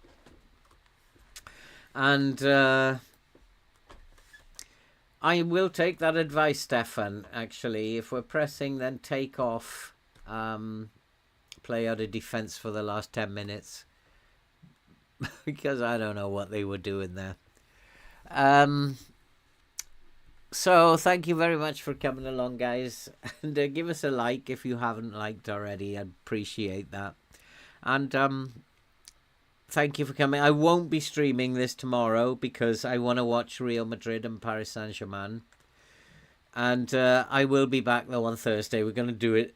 And I will take that advice, Stefan, actually. If we're pressing, then take off. Play out of defence for the last 10 minutes. Because I don't know what they were doing there. So thank you very much for coming along, guys. And give us a like if you haven't liked already. I'd appreciate that. And thank you for coming. I won't be streaming this tomorrow because I want to watch Real Madrid and Paris Saint-Germain. And I will be back, though, on Thursday. We're going to do it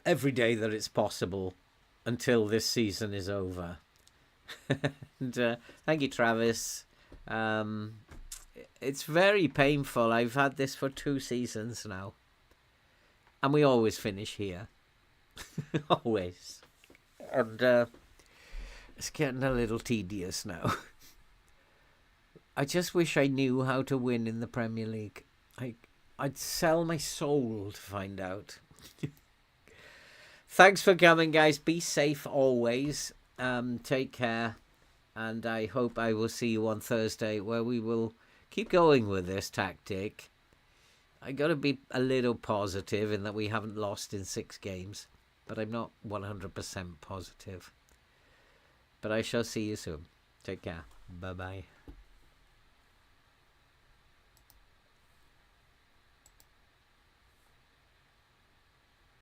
every day that it's possible until this season is over. And thank you, Travis. It's very painful. I've had this for 2 seasons now. And we always finish here. Always. And it's getting a little tedious now. I just wish I knew how to win in the Premier League. I'd sell my soul to find out. Thanks for coming, guys. Be safe always. Take care. And I hope I will see you on Thursday, where we will keep going with this tactic. I got to be a little positive in that we haven't lost in 6 games. But I'm not 100% positive. But I shall see you soon. Take care. Bye-bye.